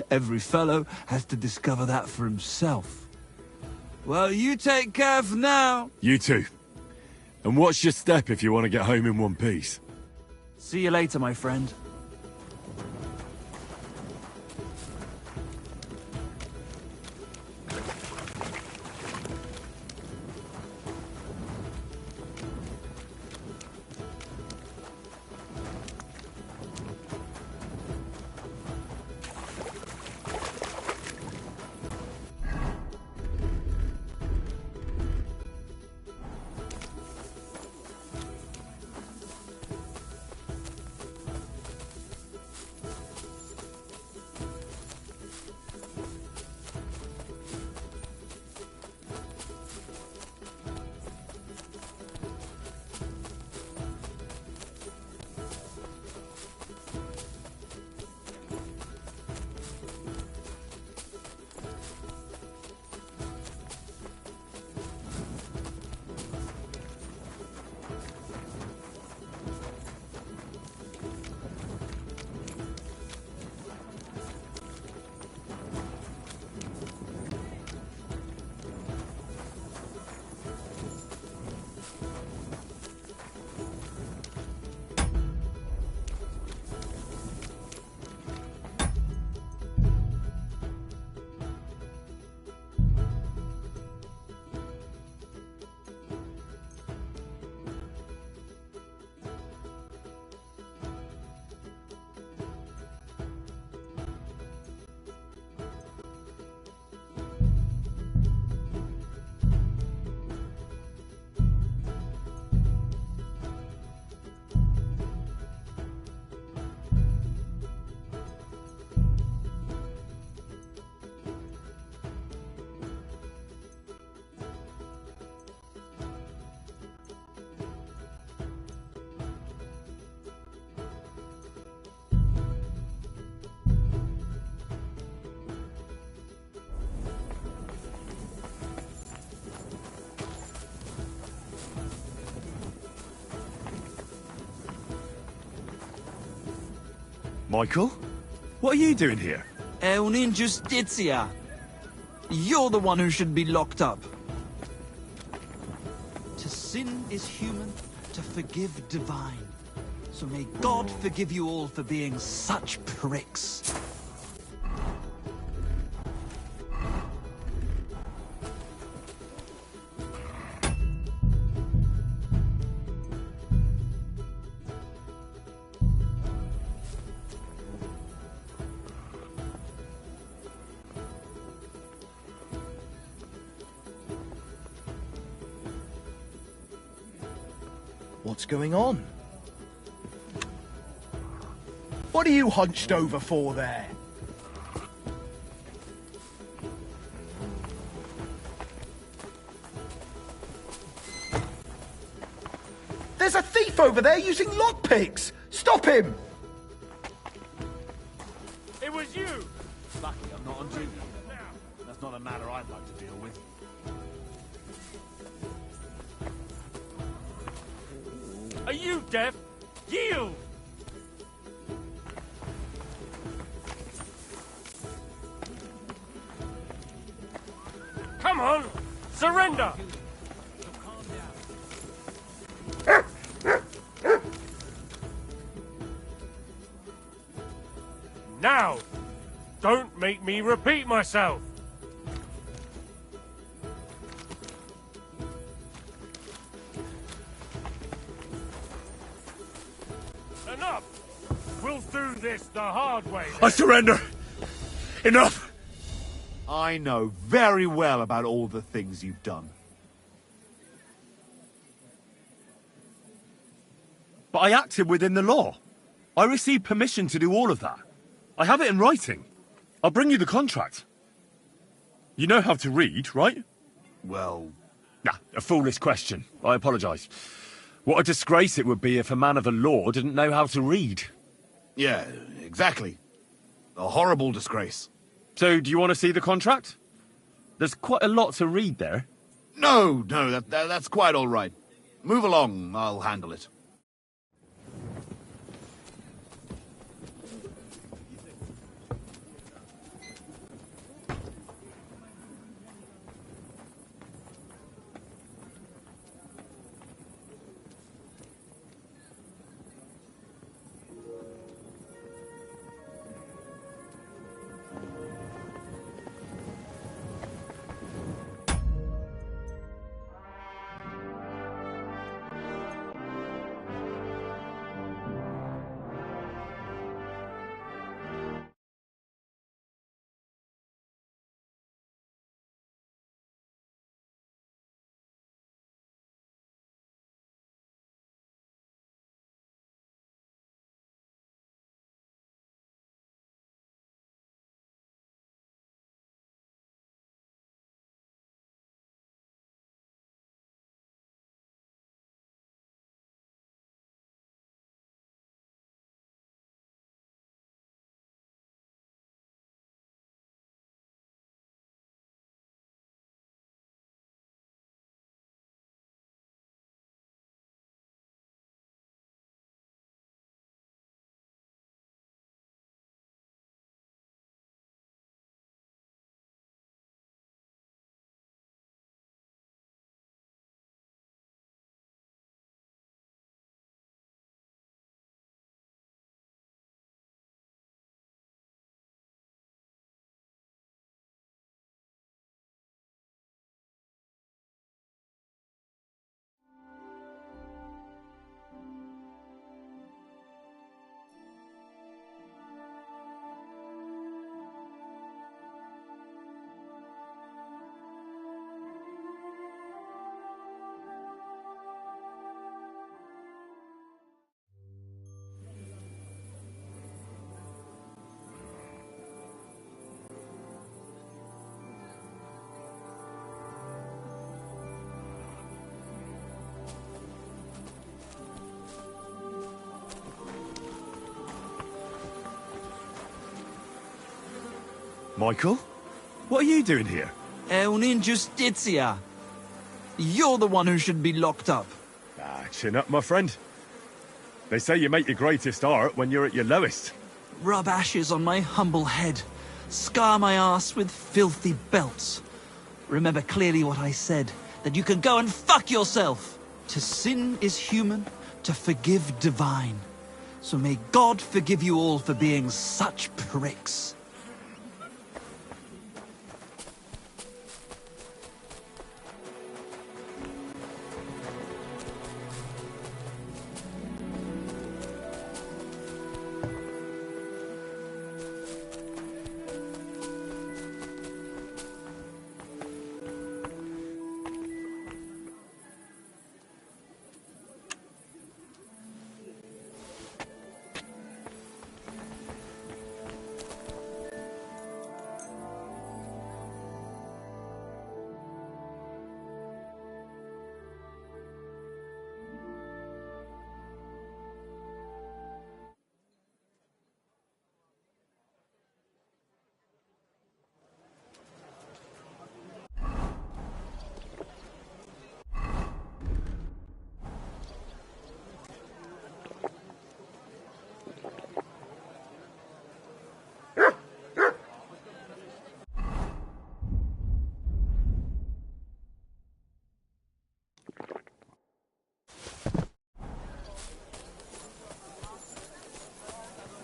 Every fellow has to discover that for himself. Well, you take care for now. You too. And watch your step if you want to get home in one piece. See you later, my friend. Michael? What are you doing here? È un'ingiustizia. You're the one who should be locked up. To sin is human, to forgive divine. So may God forgive you all for being such pricks. What's going on? What are you hunched over for there? There's a thief over there using lockpicks! Stop him! It was you! Lucky I'm not on duty. That's not a matter I'd like to deal with. Are you deaf? Yield! Come on! Surrender! Now! Don't make me repeat myself! Enough! We'll do this the hard way. I surrender! Enough! I know very well about all the things you've done. But I acted within the law. I received permission to do all of that. I have it in writing. I'll bring you the contract. You know how to read, right? Well... Nah, a foolish question. I apologise. What a disgrace it would be if a man of the law didn't know how to read. Yeah, exactly. A horrible disgrace. So, do you want to see the contract? There's quite a lot to read there. No, that's quite all right. Move along, I'll handle it. Michael? What are you doing here? È un'ingiustizia. You're the one who should be locked up. Ah, chin up, my friend. They say you make your greatest art when you're at your lowest. rub ashes on my humble head, scar my ass with filthy belts. Remember clearly what I said, that you can go and fuck yourself. To sin is human, to forgive divine. So may God forgive you all for being such pricks.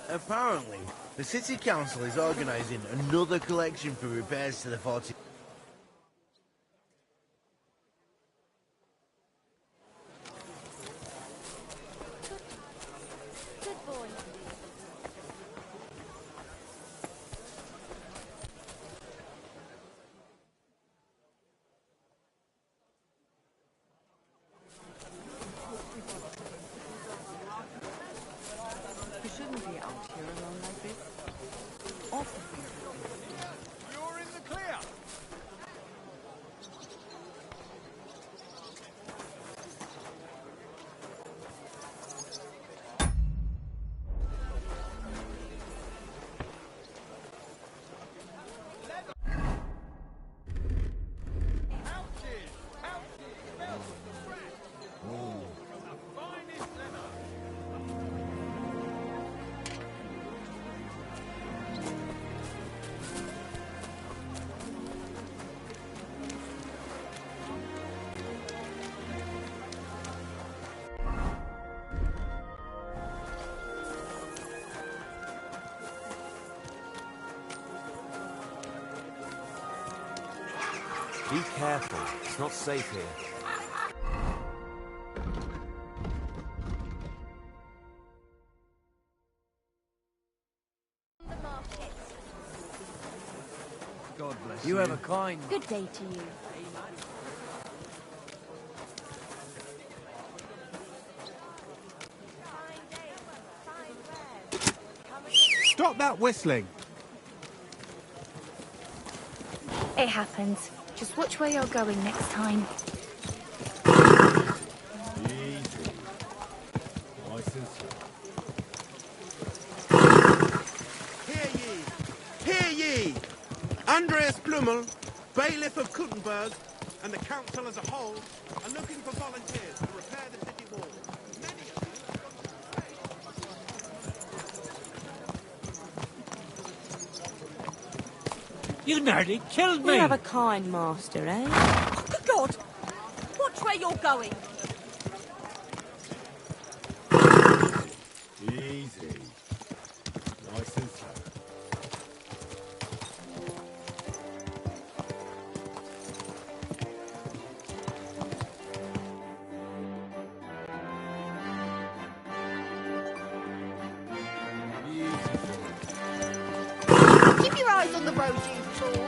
Apparently, the City Council is organising another collection for repairs to the 40... Good boy. You shouldn't be out here alone like this. Awful thing. You're in the clear. Be careful. It's not safe here. God bless You have a kind... Good day to you. Stop that whistling! It happens. Just watch where you're going next time. Easy. Nice and slow. Hear ye! Hear ye! Andreas Plummel, bailiff of Kuttenberg, and the council as a whole are looking for volunteers to repair the city wall. Many of you have gone to You nearly killed me! You have a kind master, eh? Oh, good God! Watch where you're going. Easy. Nice and slow. Keep your eyes on the road, you fool.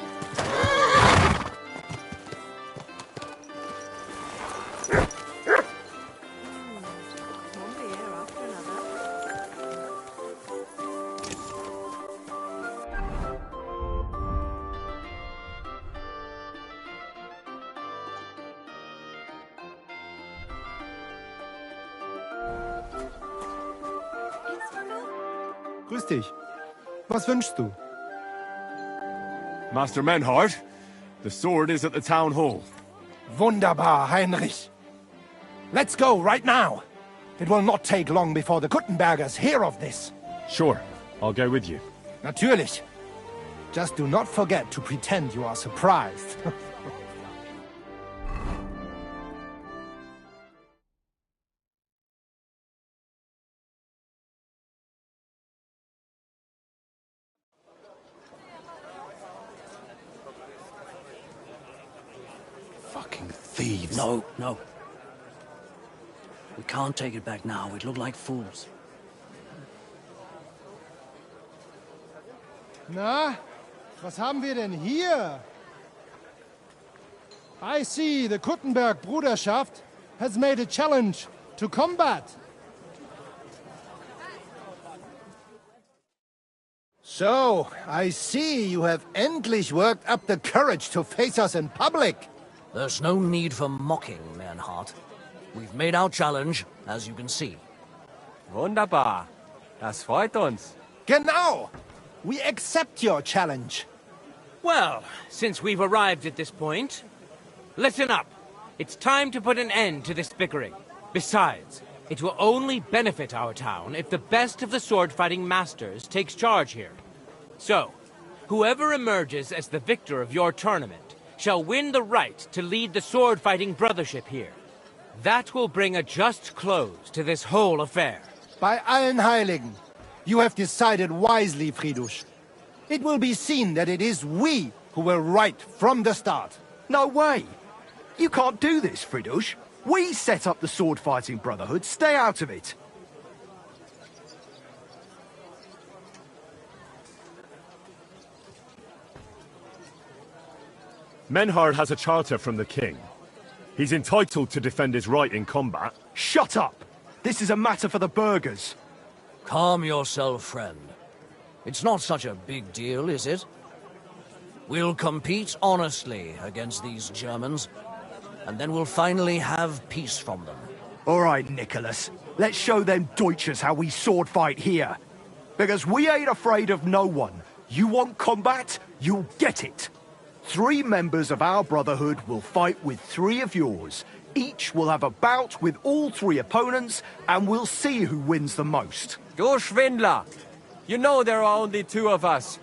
Grüß dich. Was wünschst du? Master Menhart, the sword is at the town hall. Wunderbar, Heinrich. Let's go right now. It will not take long before the Kuttenbergers hear of this. Sure. I'll go with you. Natürlich. Just do not forget to pretend you are surprised. Fucking thieves. No, no. We can't take it back now. We'd look like fools. Na, was haben wir denn hier? I see the Kuttenberg Bruderschaft has made a challenge to combat. So, I see you have endlich worked up the courage to face us in public. There's no need for mocking, Mernhardt. We've made our challenge, as you can see. Wunderbar. Das freut uns. Genau. We accept your challenge. Well, since we've arrived at this point, listen up. It's time to put an end to this bickering. Besides, it will only benefit our town if the best of the sword-fighting masters takes charge here. So, whoever emerges as the victor of your tournament shall win the right to lead the sword-fighting brothership here. That will bring a just close to this whole affair. Bei allen Heiligen, you have decided wisely, Fridush. It will be seen that it is we who were right from the start. No way! You can't do this, Fridush. We set up the sword-fighting brotherhood. Stay out of it. Menhard has a charter from the king. He's entitled to defend his right in combat. Shut up! This is a matter for the burghers. Calm yourself, friend. It's not such a big deal, is it? We'll compete honestly against these Germans, and then we'll finally have peace from them. All right, Nicholas. Let's show them Deutschers how we sword fight here. Because we ain't afraid of no one. You want combat? You'll get it. 3 members of our brotherhood will fight with 3 of yours. Each will have a bout with all 3 opponents, and we'll see who wins the most. Du Schwindler! You know there are only 2 of us.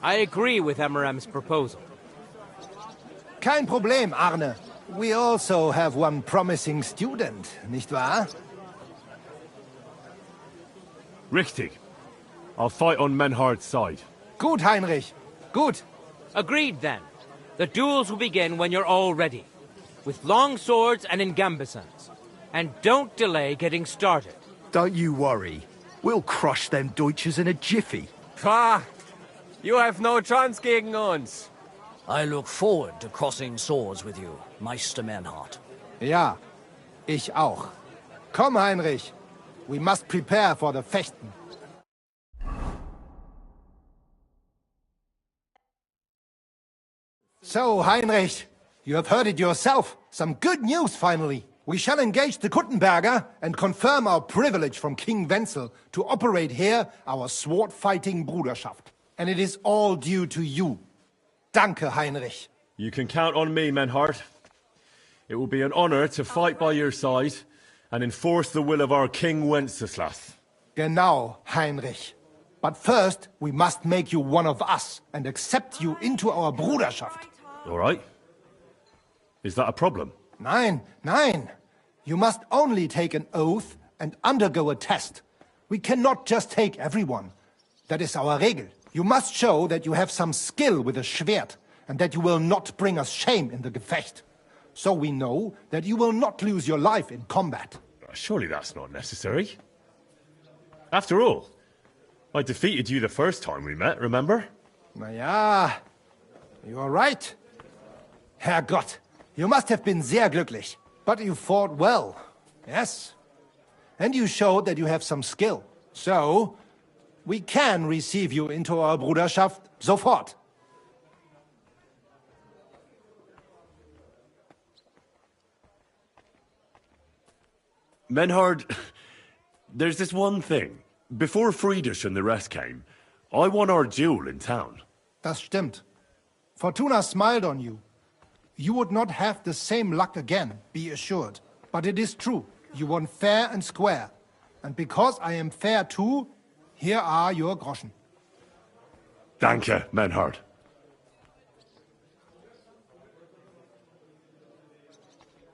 I agree with Emerem's proposal. Kein Problem, Arne. We also have one promising student, nicht wahr? Richtig. I'll fight on Menhard's side. Gut, Heinrich. Gut. Agreed, then. The duels will begin when you're all ready, with long swords and in gambesons. And don't delay getting started. Don't you worry. We'll crush them Deutschers in a jiffy. Pah! You have no chance gegen uns. I look forward to crossing swords with you, Meister Mernhardt. Ja, ich auch. Komm, Heinrich. We must prepare for the Fechten. So, Heinrich, you have heard it yourself. Some good news, finally. We shall engage the Kuttenberger and confirm our privilege from King Wenzel to operate here our sword-fighting Bruderschaft. And it is all due to you. Danke, Heinrich. You can count on me, Menhard. It will be an honor to fight by your side and enforce the will of our King Wenceslas. Genau, Heinrich. But first, we must make you one of us and accept you into our Bruderschaft. All right. Is that a problem? Nein, nein. You must only take an oath and undergo a test. We cannot just take everyone. That is our Regel. You must show that you have some skill with a Schwert and that you will not bring us shame in the Gefecht. So we know that you will not lose your life in combat. Surely that's not necessary. After all, I defeated you the first time we met, remember? Na ja, you are right. Herrgott, you must have been sehr glücklich. But you fought well, yes. And you showed that you have some skill. So, we can receive you into our Bruderschaft sofort. Menhard, there's this one thing. Before Friedrich and the rest came, I won our duel in town. Das stimmt. Fortuna smiled on you. You would not have the same luck again, be assured. But it is true. You won fair and square. And because I am fair too, here are your groschen. Danke, Menhard.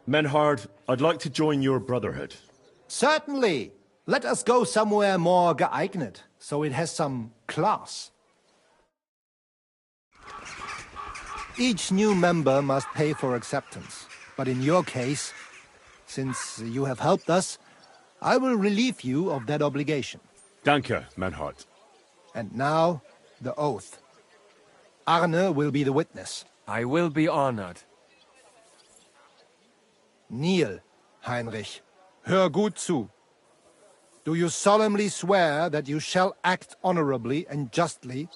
Menhard, I'd like to join your brotherhood. Certainly. Let us go somewhere more geeignet, so it has some class. Each new member must pay for acceptance. But in your case, since you have helped us, I will relieve you of that obligation. Danke, Menhard. And now, the oath. Arne will be the witness. I will be honored. Kneel, Heinrich. Hör gut zu. Do you solemnly swear that you shall act honorably and justly,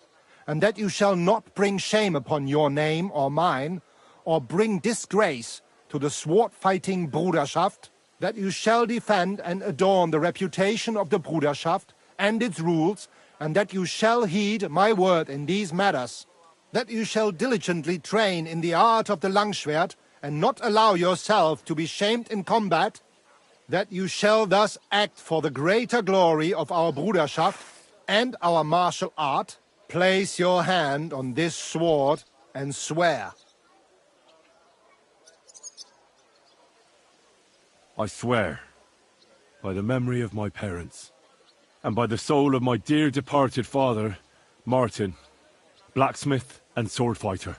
and that you shall not bring shame upon your name or mine, or bring disgrace to the sword-fighting Bruderschaft, that you shall defend and adorn the reputation of the Bruderschaft and its rules, and that you shall heed my word in these matters, that you shall diligently train in the art of the Langschwert, and not allow yourself to be shamed in combat, that you shall thus act for the greater glory of our Bruderschaft and our martial art. Place your hand on this sword and swear. I swear, by the memory of my parents, and by the soul of my dear departed father, Martin, blacksmith and sword fighter,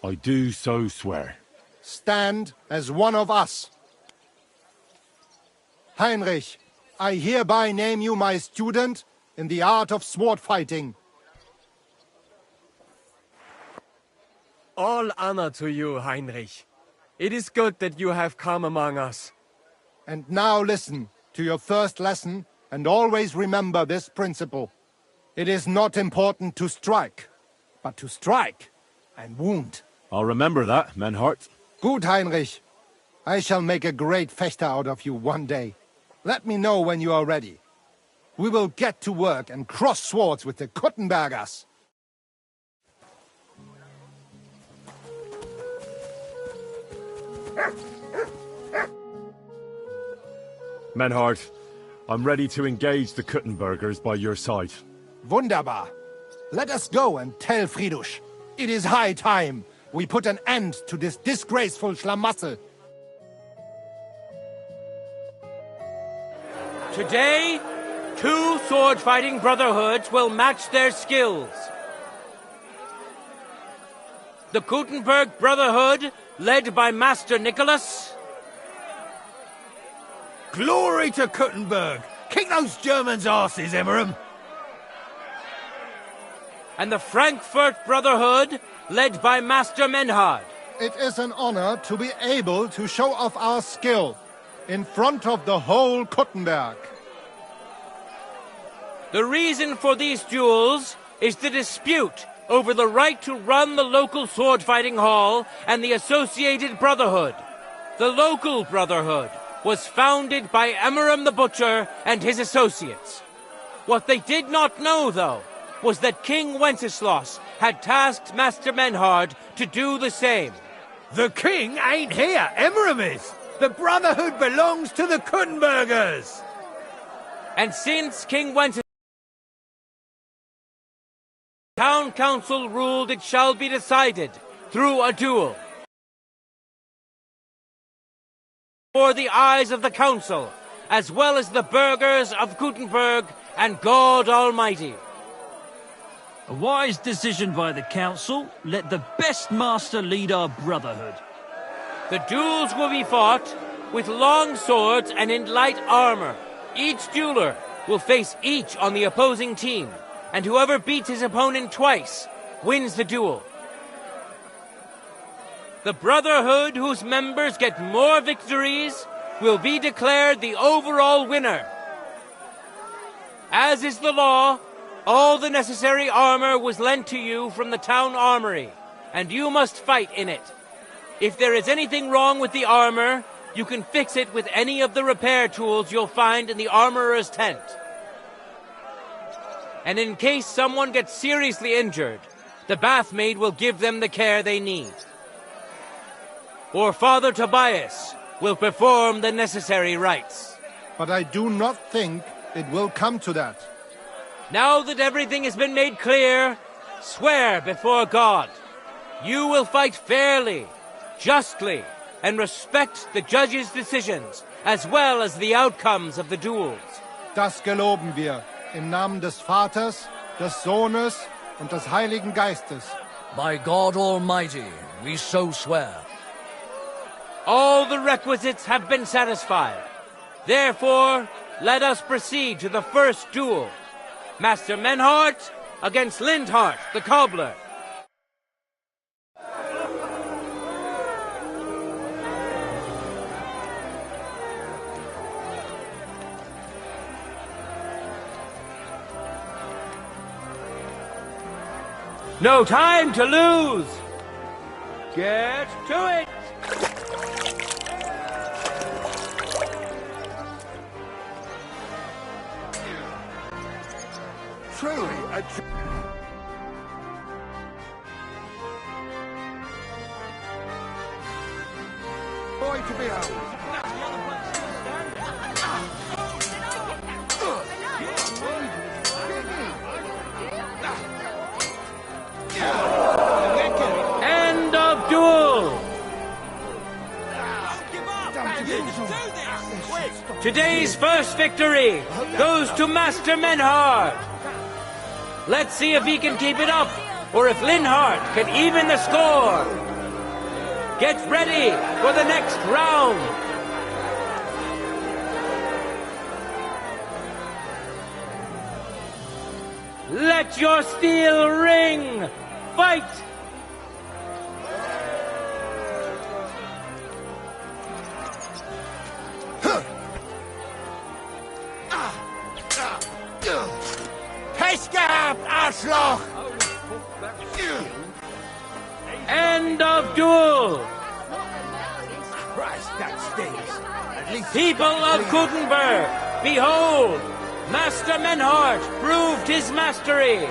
I do so swear. Stand as one of us. Heinrich, I hereby name you my student in the art of sword fighting. All honor to you, Heinrich. It is good that you have come among us. And now listen to your first lesson, and always remember this principle. It is not important to strike, but to strike and wound. I'll remember that, Menhard. Gut, Heinrich. I shall make a great fechter out of you one day. Let me know when you are ready. We will get to work and cross swords with the Kuttenbergers. Menhard, I'm ready to engage the Kuttenbergers by your side. Wunderbar. Let us go and tell Friedrich. It is high time we put an end to this disgraceful schlamassel. Today, 2 sword-fighting brotherhoods will match their skills. The Kuttenberg Brotherhood, led by Master Nicholas. Glory to Kuttenberg! Kick those Germans' asses, Emmeram! And the Frankfurt Brotherhood, led by Master Menhard. It is an honor to be able to show off our skill in front of the whole Kuttenberg. The reason for these duels is the dispute over the right to run the local sword-fighting hall and the associated brotherhood. The local brotherhood was founded by Emmeram the Butcher and his associates. What they did not know, though, was that King Wenceslas had tasked Master Menhard to do the same. The king ain't here, Emmeram is! The Brotherhood belongs to the Kuttenbergers! And since King Wenceslas, Town Council ruled it shall be decided through a duel. For the eyes of the Council, as well as the burghers of Kuttenberg and God Almighty. A wise decision by the Council. Let the best master lead our brotherhood. The duels will be fought with long swords and in light armor. Each dueler will face each on the opposing team, and whoever beats his opponent twice wins the duel. The brotherhood whose members get more victories will be declared the overall winner. As is the law, all the necessary armor was lent to you from the town armory, and you must fight in it. If there is anything wrong with the armor, you can fix it with any of the repair tools you'll find in the armorer's tent. And in case someone gets seriously injured, the bathmaid will give them the care they need. Or Father Tobias will perform the necessary rites. But I do not think it will come to that. Now that everything has been made clear, Swear before God, you will fight fairly, justly, and respect the judge's decisions, as well as the outcomes of the duels. Das geloben wir, im Namen des Vaters, des Sohnes und des Heiligen Geistes. By God Almighty, we so swear. All the requisites have been satisfied. Therefore, let us proceed to the first duel. Master Menhart against Lindhart, the cobbler. No time to lose! Get to it! Truly a joy to behold. End of duel! Today's first victory goes to Master Menhart. Let's see if he can keep it up, or if Linhart can even the score. Get ready for the next round. Let your steel ring. Fight! Pech gehabt, Arschloch! End of duel! Christ, that stings. People of Kuttenberg, behold! Master Menhart proved his mastery.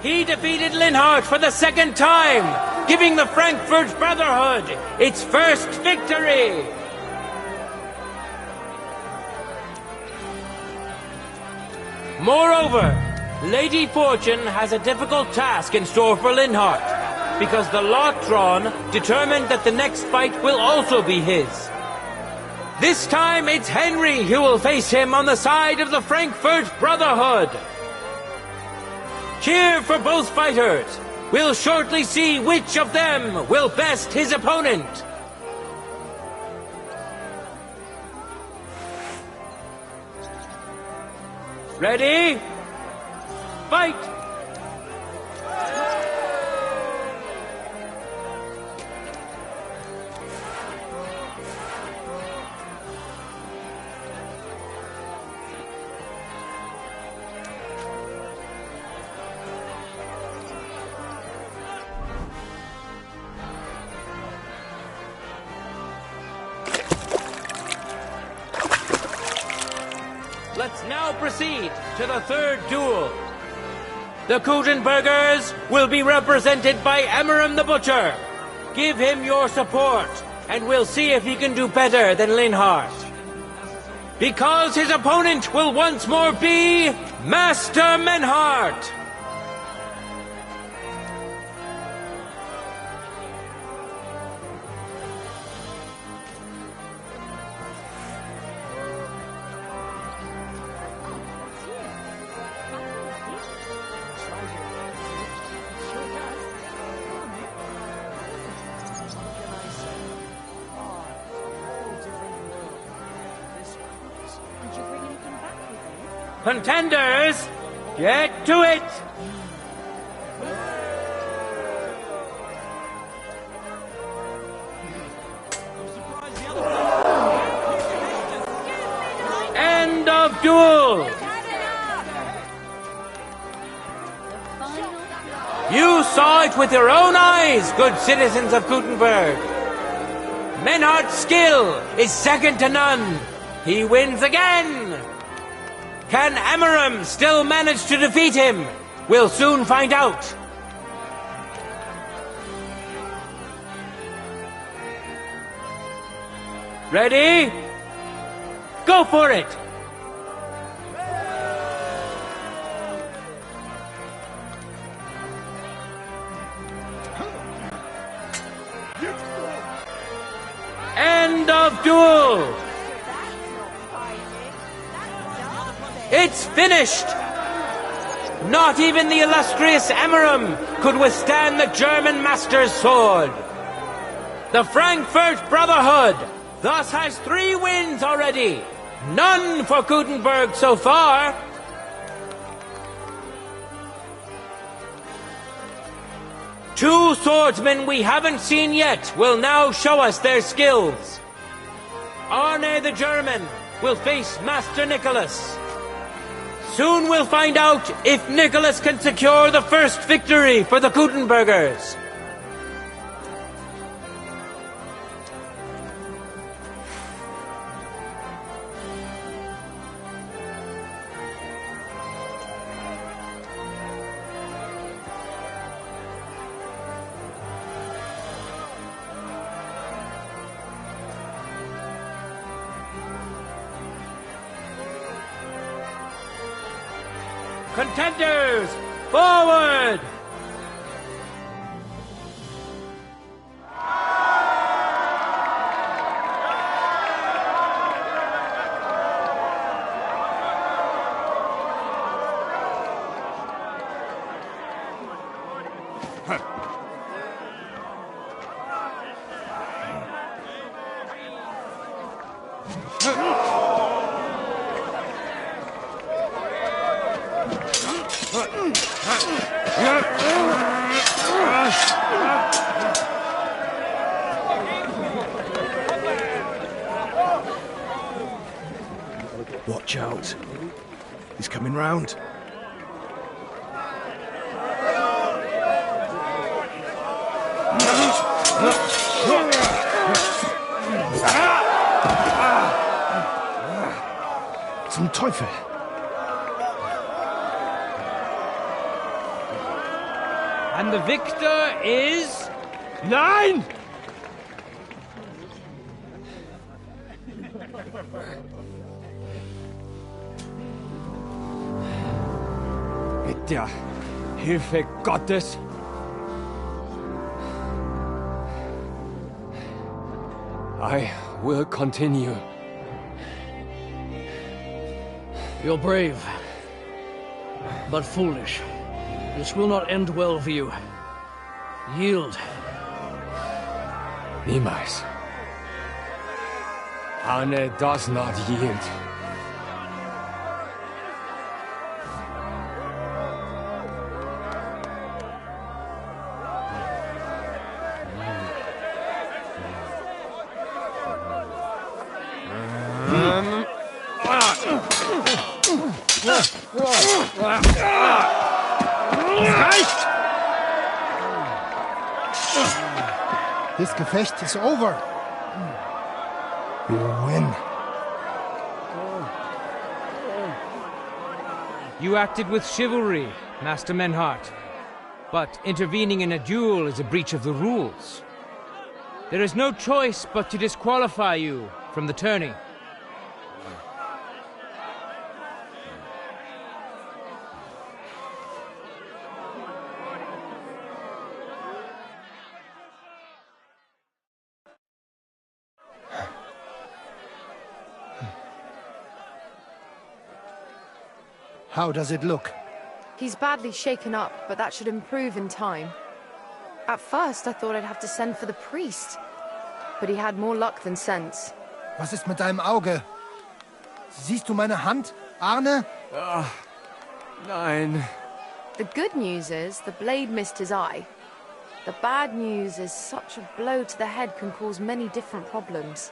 He defeated Linhart for the second time, giving the Frankfurt Brotherhood its first victory. Moreover, Lady Fortune has a difficult task in store for Linhart, because the lot drawn determined that the next fight will also be his. This time it's Henry who will face him on the side of the Frankfurt Brotherhood. Cheer for both fighters. We'll shortly see which of them will best his opponent. Ready? Fight! Let's now proceed to the third duel. The Kuttenbergers will be represented by Emmeram the Butcher. Give him your support, and we'll see if he can do better than Linhart. Because his opponent will once more be Master Menhart. Contenders, get to it! End of duel! You saw it with your own eyes, good citizens of Kuttenberg. Menhart's skill is second to none. He wins again! Can Emmeram still manage to defeat him? We'll soon find out. Ready? Go for it! full! It's finished! Not even the illustrious Emerum could withstand the German master's sword. The Frankfurt Brotherhood thus has 3 wins already. None for Kuttenberg so far. Two swordsmen we haven't seen yet will now show us their skills. Arne the German will face Master Nicholas. Soon we'll find out if Nicholas can secure the first victory for the Kuttenbergers. Contenders, forward! Watch out. He's coming round. Zum Teufel! And the victor is... Nein! Mit der Hilfe Gottes I will continue. You're brave, but foolish. This will not end well for you. Yield. Niemals. Arne does not yield. This Gefecht is over. You win. You acted with chivalry, Master Menhart. But intervening in a duel is a breach of the rules. There is no choice but to disqualify you from the tourney. How does it look? He's badly shaken up, but that should improve in time. At first, I thought I'd have to send for the priest, but he had more luck than sense. Was ist mit deinem Auge? Siehst du meine Hand, Arne? Nein. The good news is the blade missed his eye. The bad news is such a blow to the head can cause many different problems.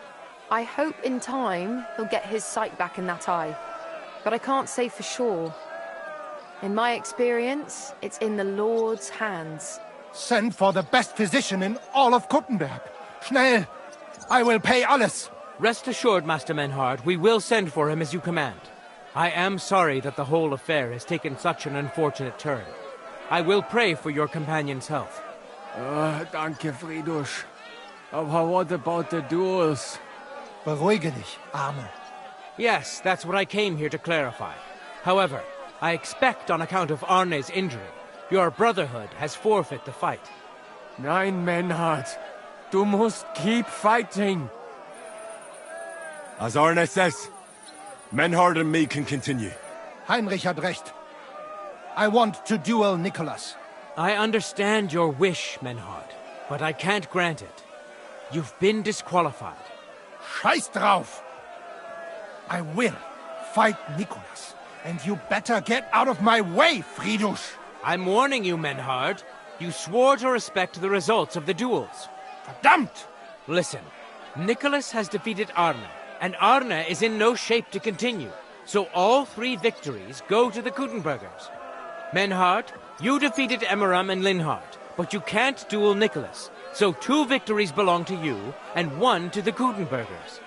I hope in time he'll get his sight back in that eye. But I can't say for sure. In my experience, it's in the Lord's hands. Send for the best physician in all of Kuttenberg. Schnell! I will pay alles. Rest assured, Master Menhart, we will send for him as you command. I am sorry that the whole affair has taken such an unfortunate turn. I will pray for your companion's health. Danke, Friedrich. But what about the duels? Beruhige dich, Arne. Yes, that's what I came here to clarify. However, I expect on account of Arne's injury, your brotherhood has forfeit the fight. Nein, Menhart. Du musst keep fighting. As Arne says, Menhard and me can continue. Heinrich had recht. I want to duel Nicholas. I understand your wish, Menhard, but I can't grant it. You've been disqualified. Scheiß drauf! I will fight Nicholas, and you better get out of my way, Friedrich! I'm warning you, Menhard. You swore to respect the results of the duels. Verdammt! Listen, Nicholas has defeated Arne, and Arne is in no shape to continue. So all 3 victories go to the Kuttenbergers. Menhard, you defeated Emmeram and Linhard, but you can't duel Nicholas. So 2 victories belong to you, and 1 to the Kuttenbergers.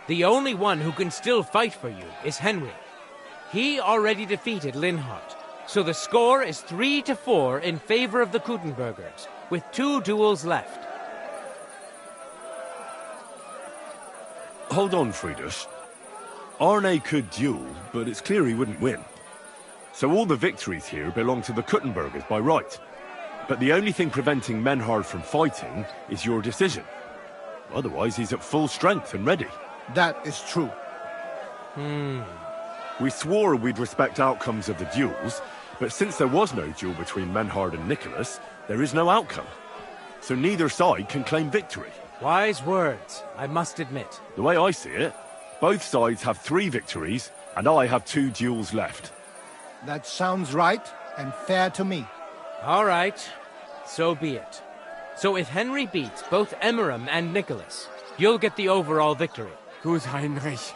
The only one who can still fight for you is Henry. He already defeated Linhard, so the score is 3-4 in favor of the Kuttenbergers, with 2 duels left. Hold on, Friedrich. Arne could duel, but it's clear he wouldn't win. So all the victories here belong to the Kuttenbergers by right. But the only thing preventing Menhard from fighting is your decision. Otherwise, he's at full strength and ready. That is true. We swore we'd respect outcomes of the duels, but since there was no duel between Menhard and Nicholas, there is no outcome. So neither side can claim victory. Wise words, I must admit. The way I see it, both sides have 3 victories, and I have 2 duels left. That sounds right and fair to me. All right, so be it. So if Henry beats both Emmeram and Nicholas, you'll get the overall victory. Gut, Heinrich.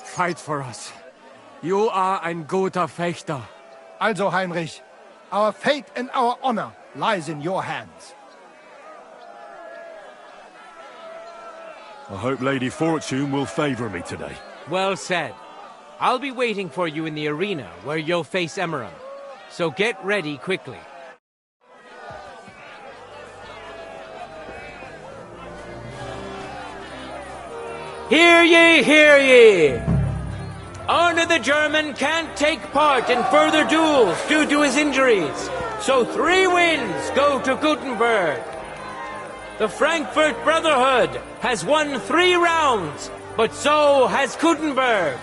Fight for us. You are ein guter Fechter. Also, Heinrich, our fate and our honor lies in your hands. I hope Lady Fortune will favor me today. Well said. I'll be waiting for you in the arena where you'll face Emmeram. So get ready quickly. Hear ye, hear ye! Arne the German can't take part in further duels due to his injuries, so 3 wins go to Kuttenberg. The Frankfurt Brotherhood has won 3 rounds, but so has Kuttenberg.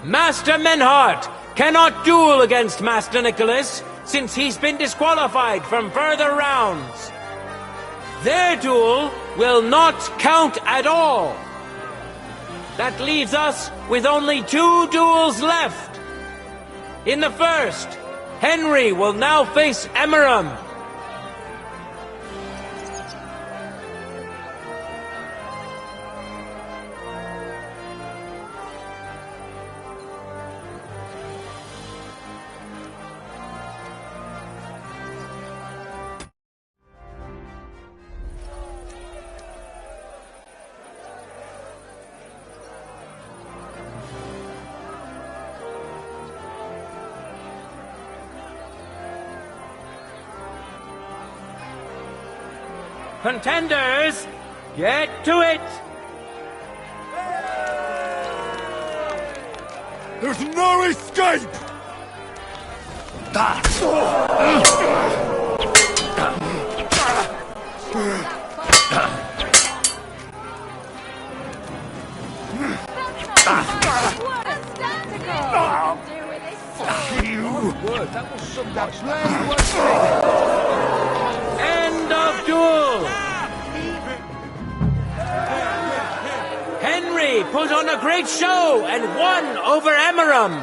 Master Menhard cannot duel against Master Nicholas, since he's been disqualified from further rounds. Their duel will not count at all. That leaves us with only 2 duels left. In the first, Henry will now face Emmeram. Contenders, get to it! There's no escape! End of duel! Henry put on a great show and won over Emmeram.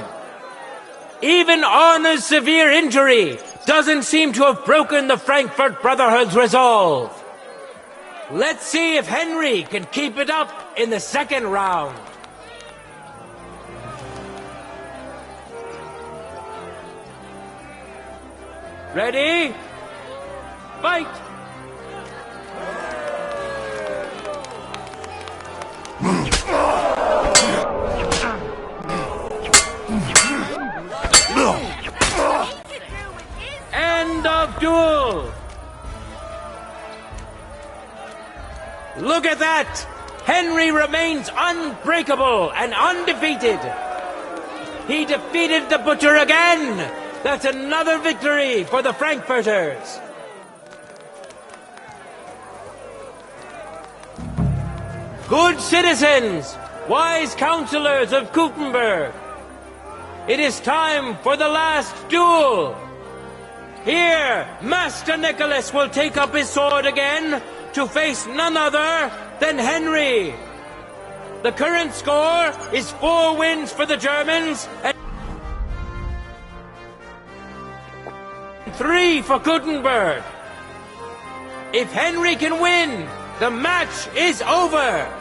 Even Arne's severe injury doesn't seem to have broken the Frankfurt Brotherhood's resolve. Let's see if Henry can keep it up in the second round. Ready? Fight! End of duel! Look at that! Henry remains unbreakable and undefeated. He defeated the Butcher again! That's another victory for the Frankfurters! Good citizens, wise counselors of Kuttenberg, it is time for the last duel. Here, Master Nicholas will take up his sword again to face none other than Henry. The current score is 4 wins for the Germans and 3 for Kuttenberg. If Henry can win, the match is over.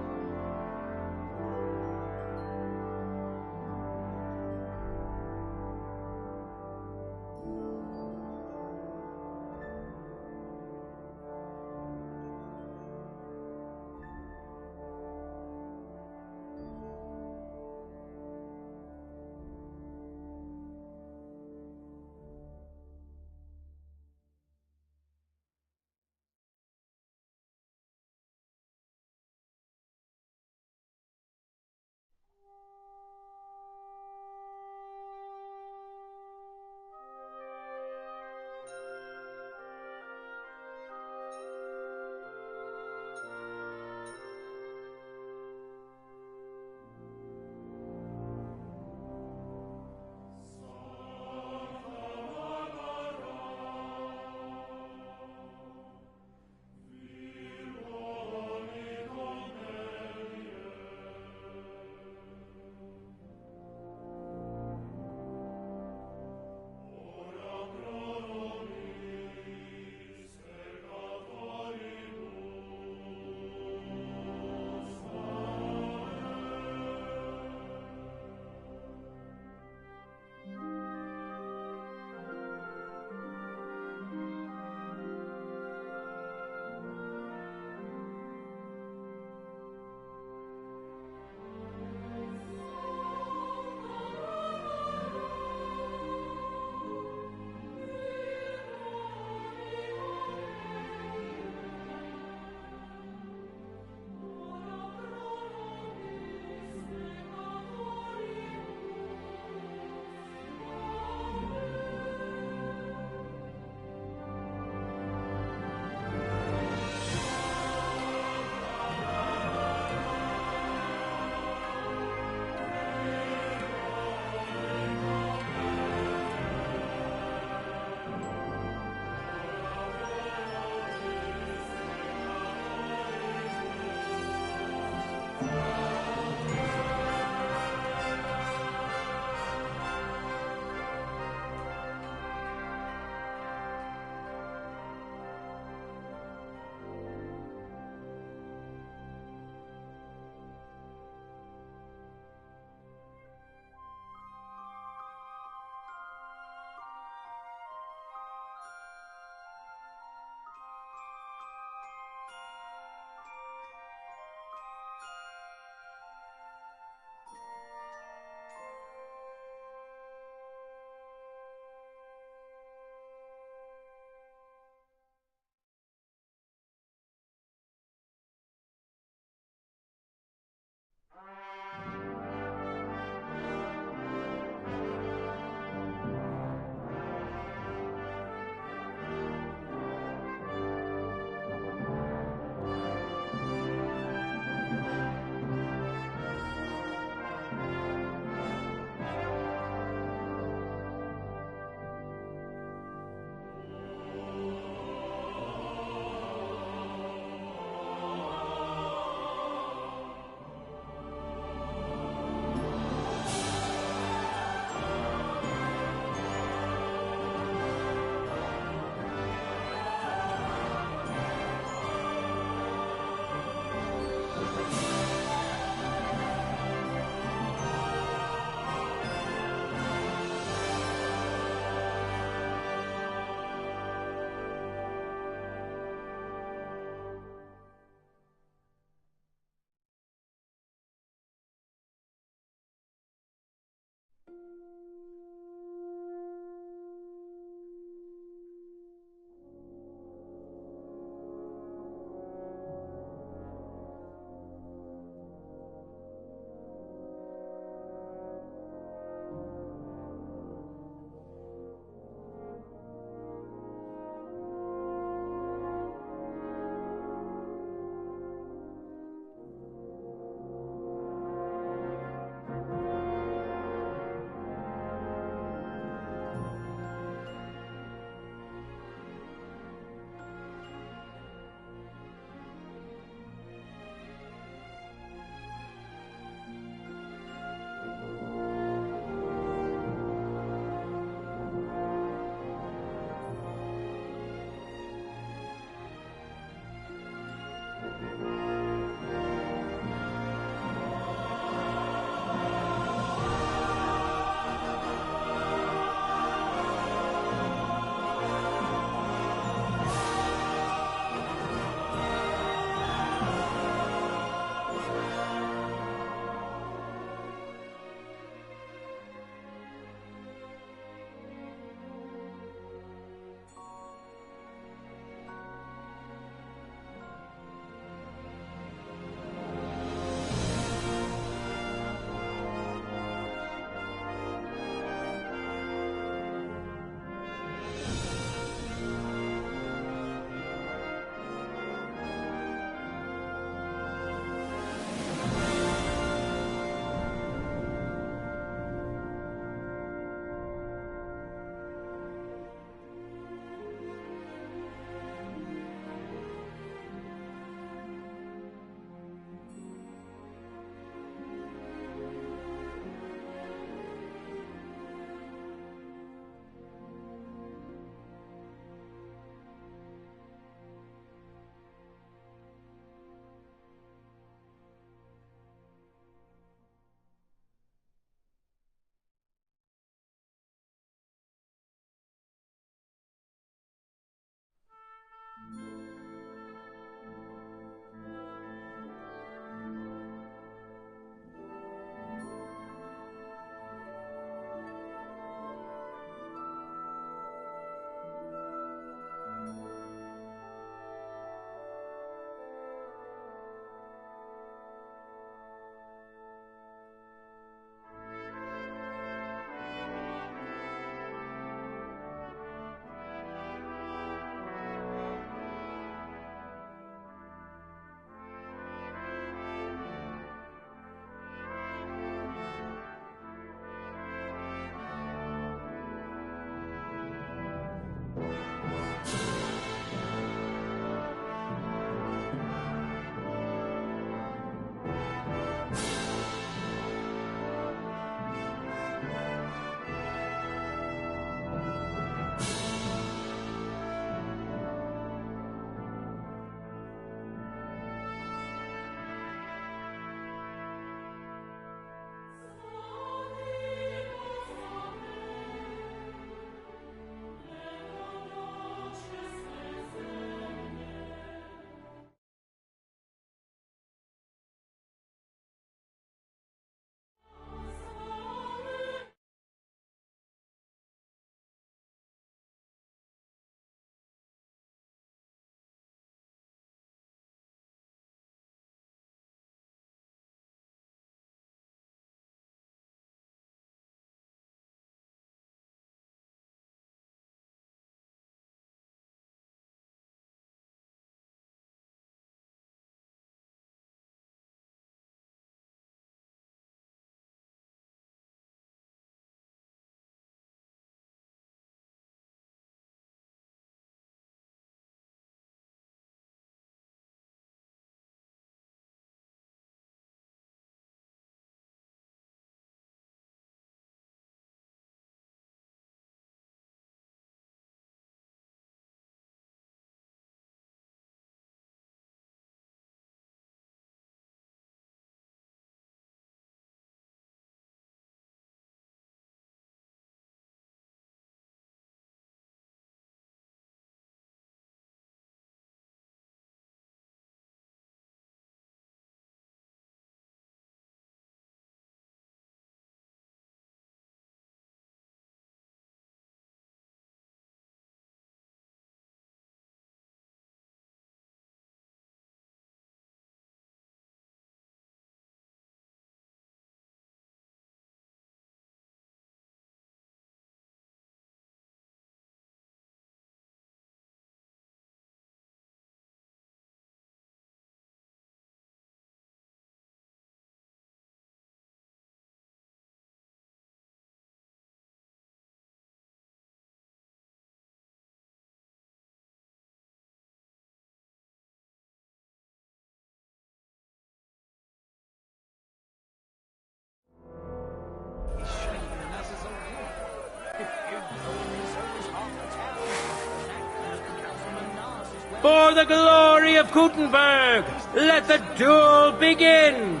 For the glory of Kuttenberg, let the duel begin!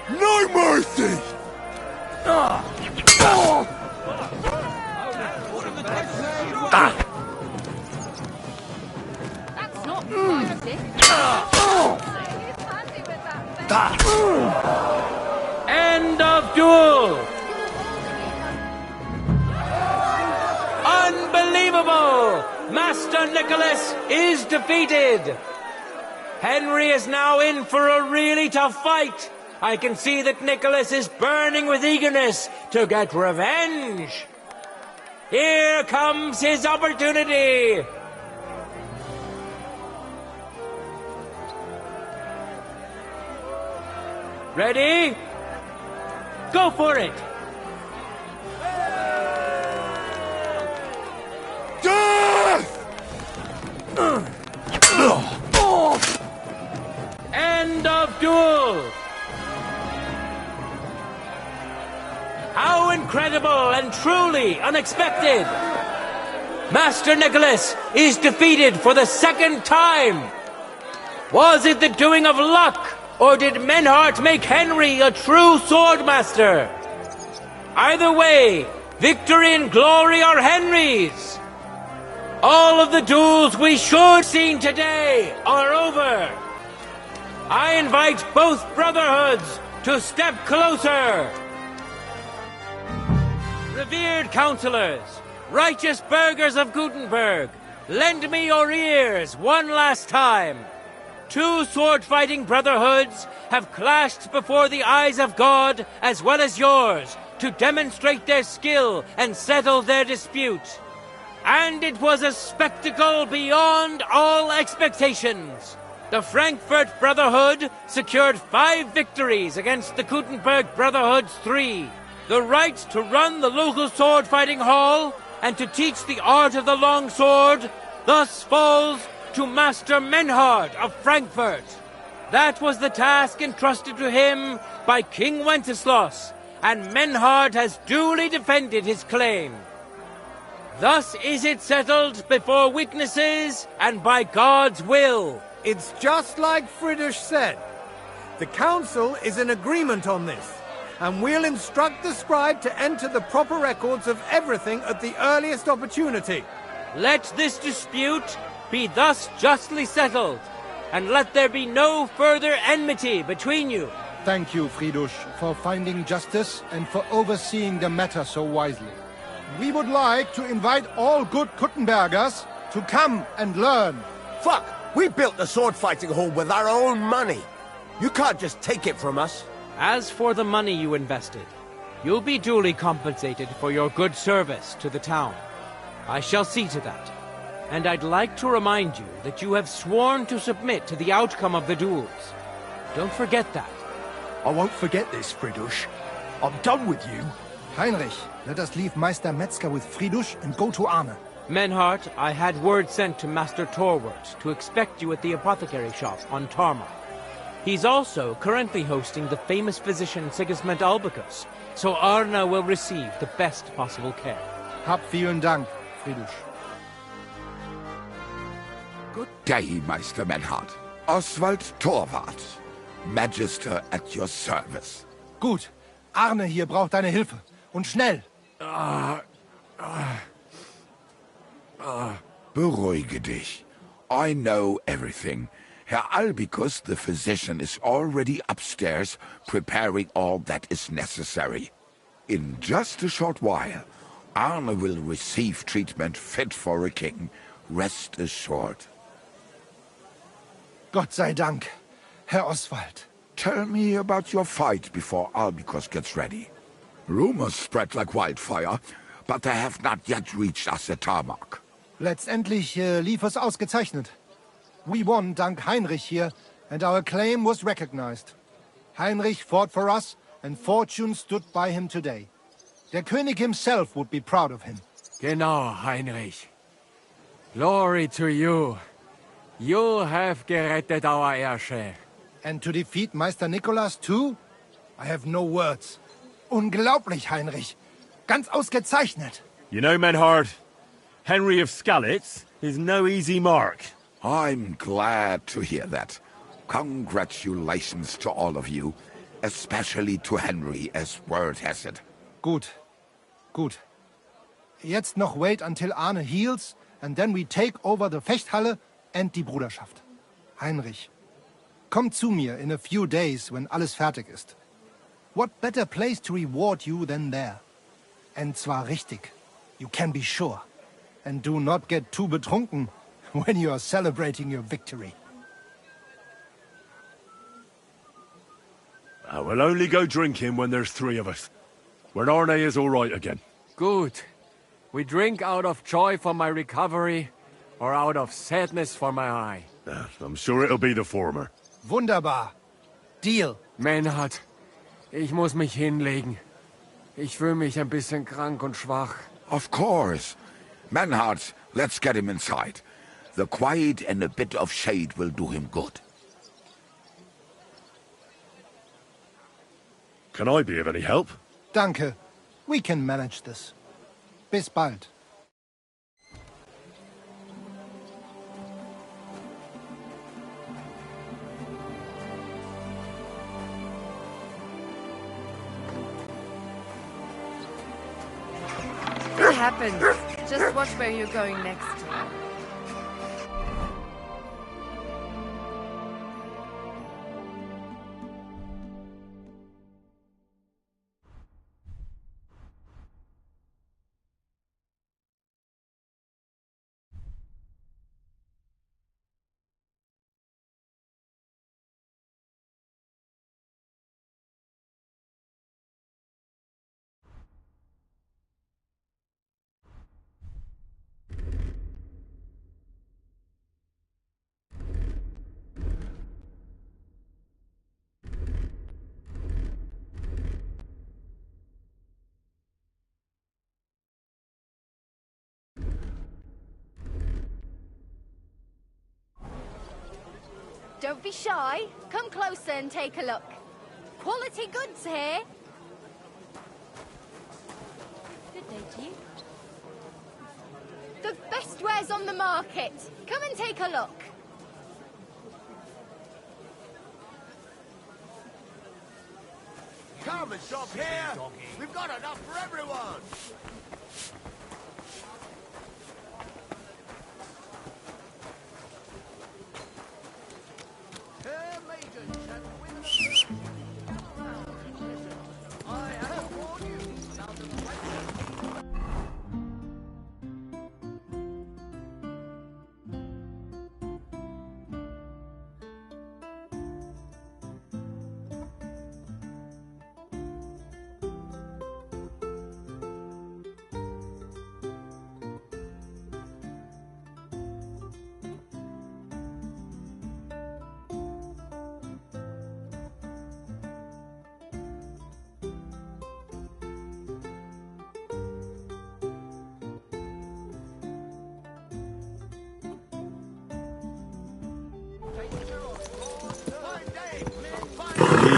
No mercy! That's not End of duel! Unbelievable! Master Nicholas is defeated! Henry is now in for a really tough fight. I can see that Nicholas is burning with eagerness to get revenge. Here comes his opportunity! Ready? Go for it! End of duel! How incredible and truly unexpected! Master Nicholas is defeated for the second time! Was it the doing of luck, or did Menhart make Henry a true swordmaster? Either way, victory and glory are Henry's! All of the duels we should have seen today are over! I invite both brotherhoods to step closer! Revered counselors, righteous burghers of Kuttenberg, lend me your ears one last time. Two sword-fighting brotherhoods have clashed before the eyes of God as well as yours to demonstrate their skill and settle their dispute. And it was a spectacle beyond all expectations. The Frankfurt Brotherhood secured 5 victories against the Kuttenberg Brotherhood's 3. The right to run the local sword-fighting hall and to teach the art of the long sword thus falls to Master Menhard of Frankfurt. That was the task entrusted to him by King Wenceslas, and Menhard has duly defended his claim. Thus is it settled before witnesses and by God's will. It's just like Friedrich said. The council is in agreement on this, and we'll instruct the scribe to enter the proper records of everything at the earliest opportunity. Let this dispute be thus justly settled, and let there be no further enmity between you. Thank you, Friedrich, for finding justice and for overseeing the matter so wisely. We would like to invite all good Kuttenbergers to come and learn. Fuck! We built the sword-fighting hall with our own money. You can't just take it from us. As for the money you invested, you'll be duly compensated for your good service to the town. I shall see to that. And I'd like to remind you that you have sworn to submit to the outcome of the duels. Don't forget that. I won't forget this, Friedrich. I'm done with you. Heinrich, let us leave Meister Metzger with Friedrich and go to Arne. Menhart, I had word sent to Master Torwart to expect you at the apothecary shop on Tarmar. He's also currently hosting the famous physician Sigismund Albicus, so Arne will receive the best possible care. Hab vielen Dank, Friedrich. Good day, Meister Menhard. Oswald Torwart, Magister at your service. Gut. Arne hier braucht deine Hilfe. Und schnell. Beruhige dich. I know everything. Herr Albicus, the physician, is already upstairs preparing all that is necessary. In just a short while, Arne will receive treatment fit for a king. Rest assured. Gott sei Dank, Herr Oswald. Tell me about your fight before Albicus gets ready. Rumors spread like wildfire, but they have not yet reached us at Tarmac. Letztendlich lief es ausgezeichnet. We won dank Heinrich here, and our claim was recognized. Heinrich fought for us, and fortune stood by him today. Der König himself would be proud of him. Genau, Heinrich. Glory to you. You have gerettet our heirshare. And to defeat Meister Nicholas too? I have no words. Unglaublich, Heinrich. Ganz ausgezeichnet. You know, Menhard, Henry of Skalitz is no easy mark. I'm glad to hear that. Congratulations to all of you, especially to Henry, as word has it. Gut. Gut. Jetzt noch wait until Arne heals, and then we take over the Fechthalle and die Bruderschaft. Heinrich, komm zu mir in a few days when alles fertig ist. What better place to reward you than there? And zwar richtig. You can be sure. And do not get too betrunken when you are celebrating your victory. I will only go drinking when there's 3 of us. When Arne is all right again. Good. We drink out of joy for my recovery, or out of sadness for my eye. I'm sure it'll be the former. Wunderbar. Deal. Maynard, ich muss mich hinlegen. Ich fühle mich ein bisschen krank und schwach. Of course. Manhart, let's get him inside. The quiet and a bit of shade will do him good. Can I be of any help? Danke. We can manage this. Bis bald. It happens. Just watch where you're going next. Don't be shy. Come closer and take a look. Quality goods here. Good day to you. The best wares on the market. Come and take a look. Come and shop here. We've got enough for everyone.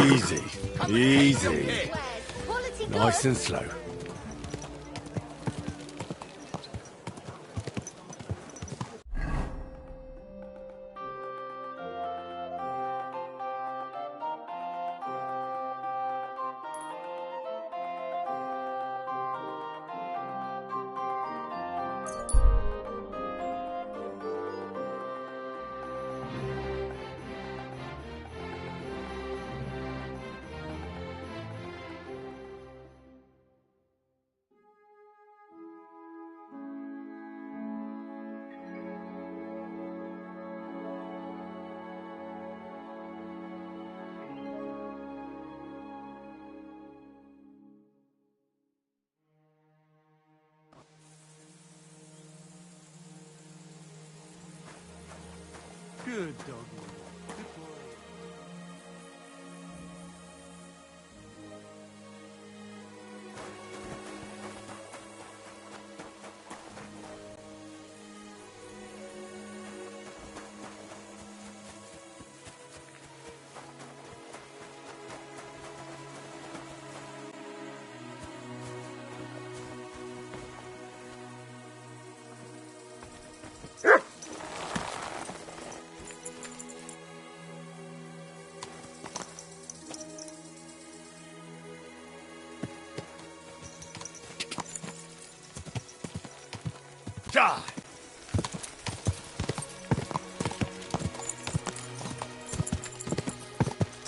Easy. Easy. Nice and slow. Good doggy. Good boy.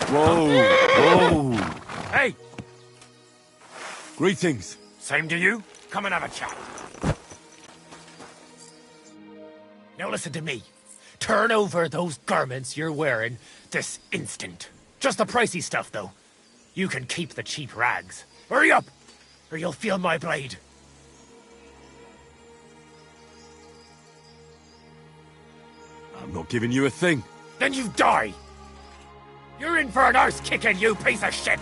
Whoa, whoa. Hey! Greetings. Same to you. Come and have a chat. Now listen to me. Turn over those garments you're wearing this instant. Just the pricey stuff, though. You can keep the cheap rags. Hurry up, or you'll feel my blade. I'm not giving you a thing. Then you die! You're in for an arse kicking, you piece of shit!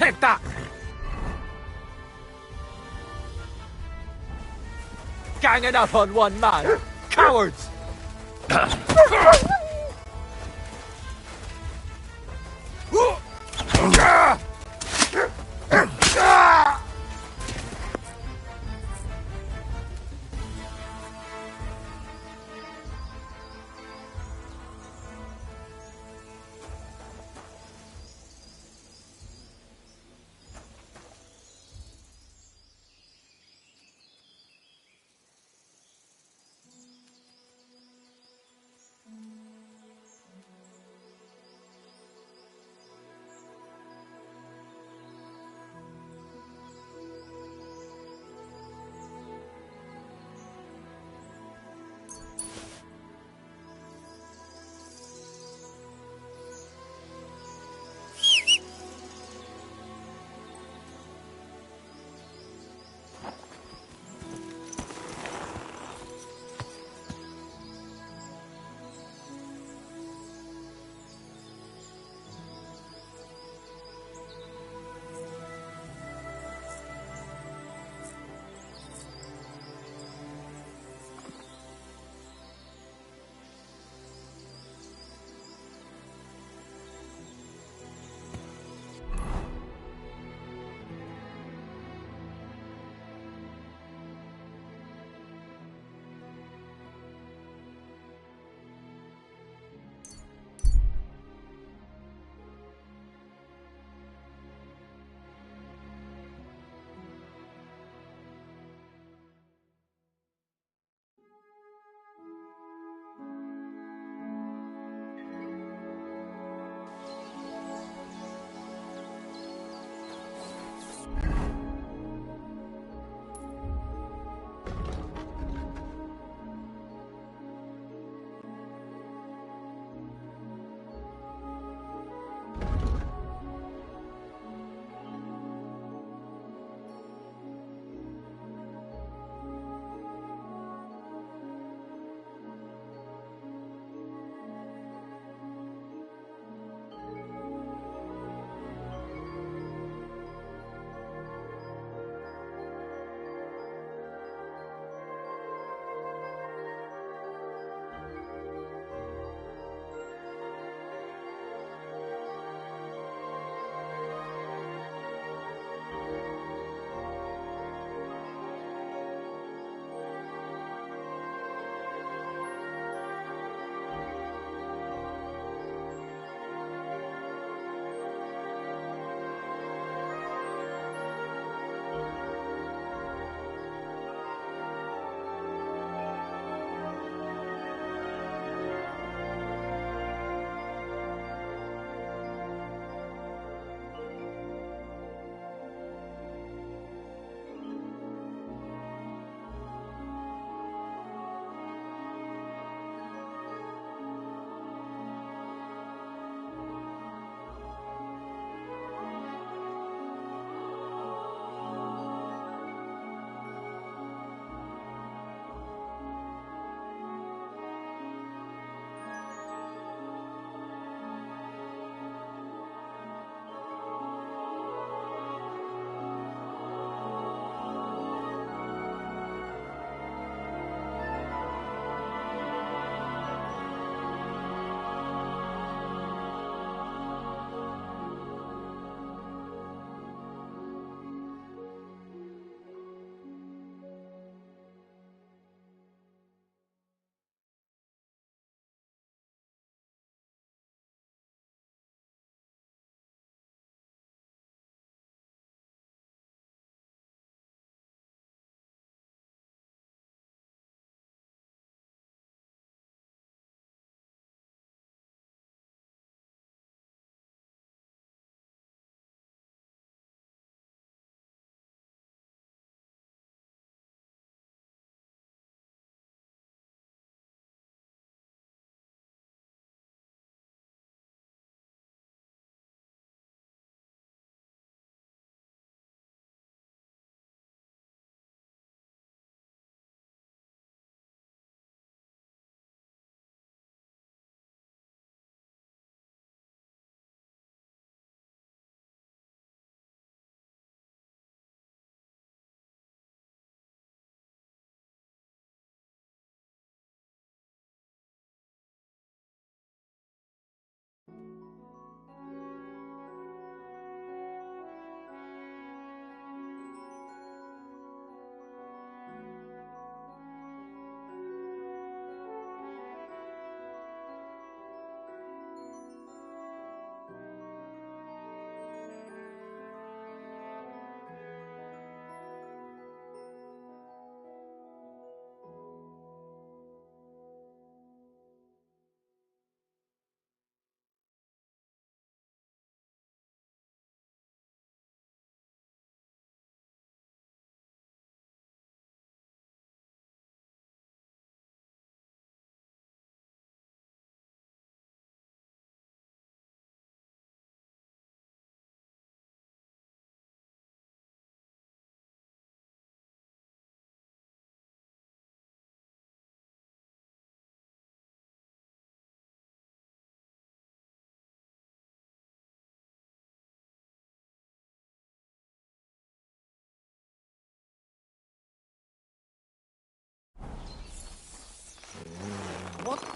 Take that! Ganging up on one man! Cowards!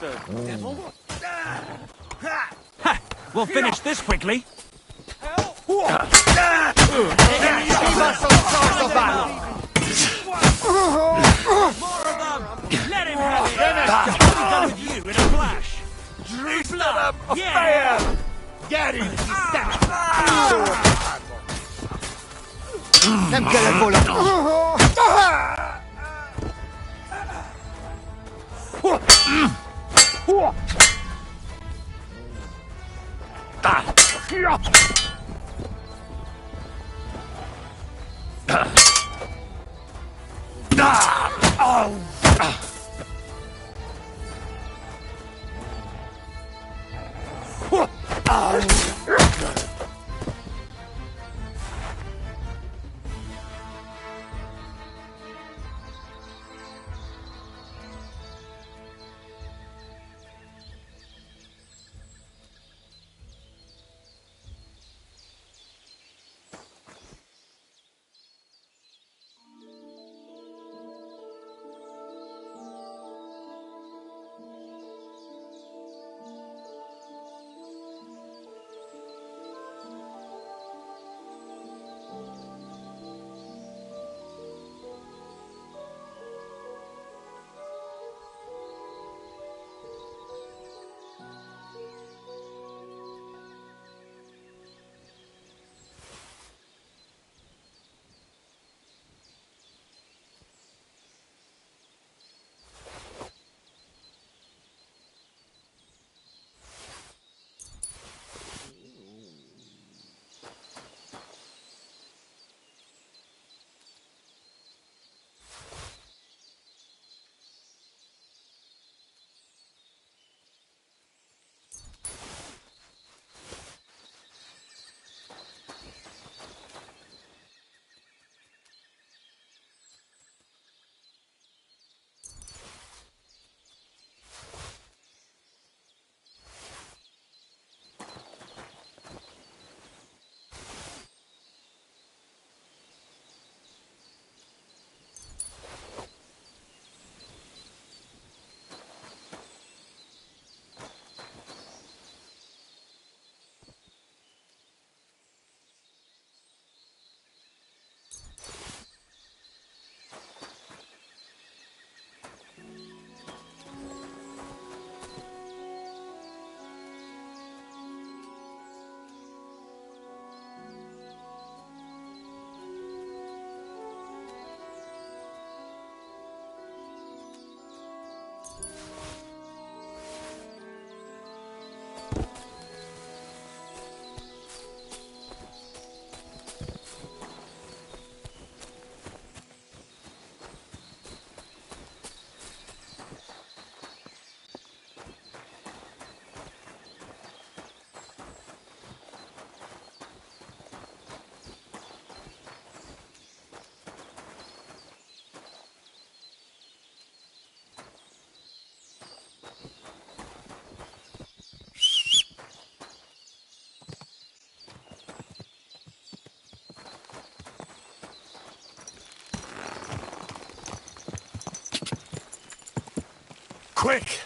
bastard! Devil! Ha! We'll finish this quickly. Let him have it! I'll be done with you in a flash! Jerusalem! Yeah! Get him! Nem kellett volna... Quick!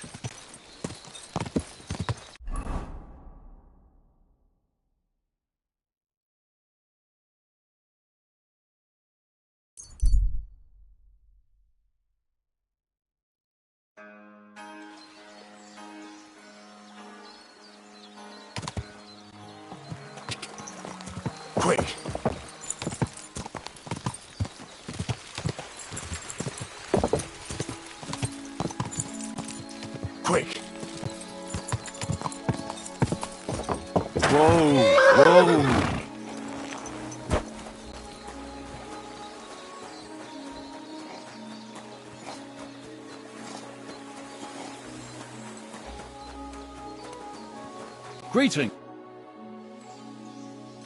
Quick! Quick! Whoa! Whoa! Greeting.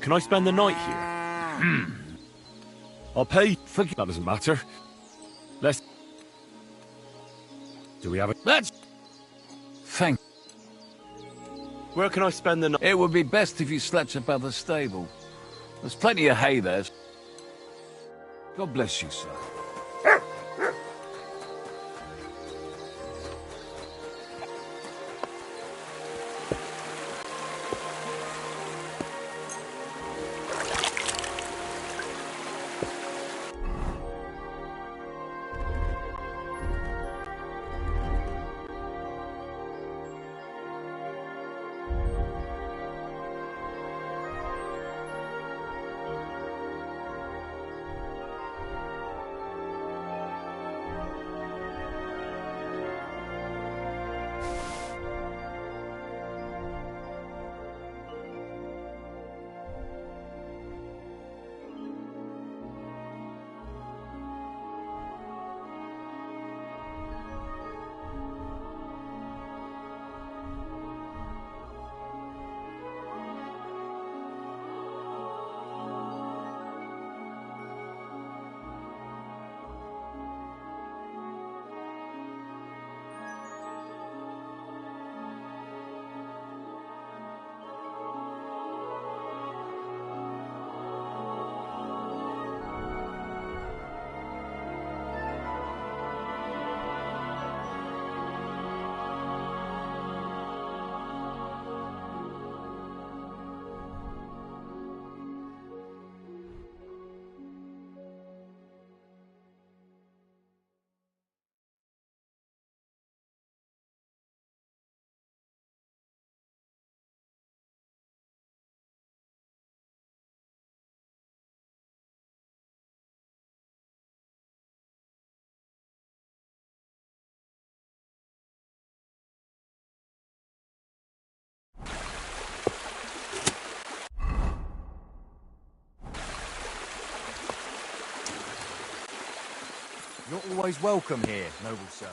Can I spend the night here? I'll pay. That doesn't matter. Let's... Do we have it? Let's... Thank... Where can I spend the night? It would be best if you slept above the stable. There's plenty of hay there. God bless you, sir. You're always welcome here, noble sir.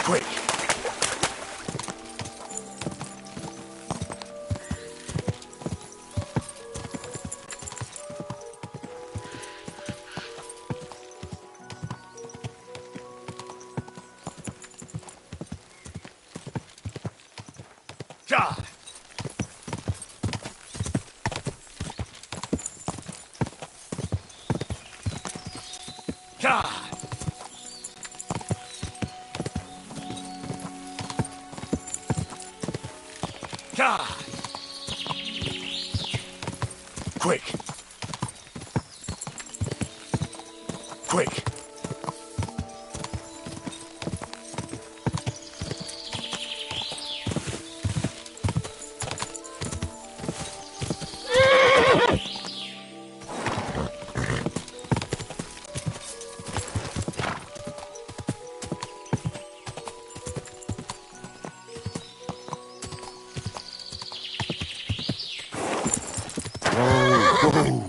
Quick! God! God! God! Quick! Quick! Whoa!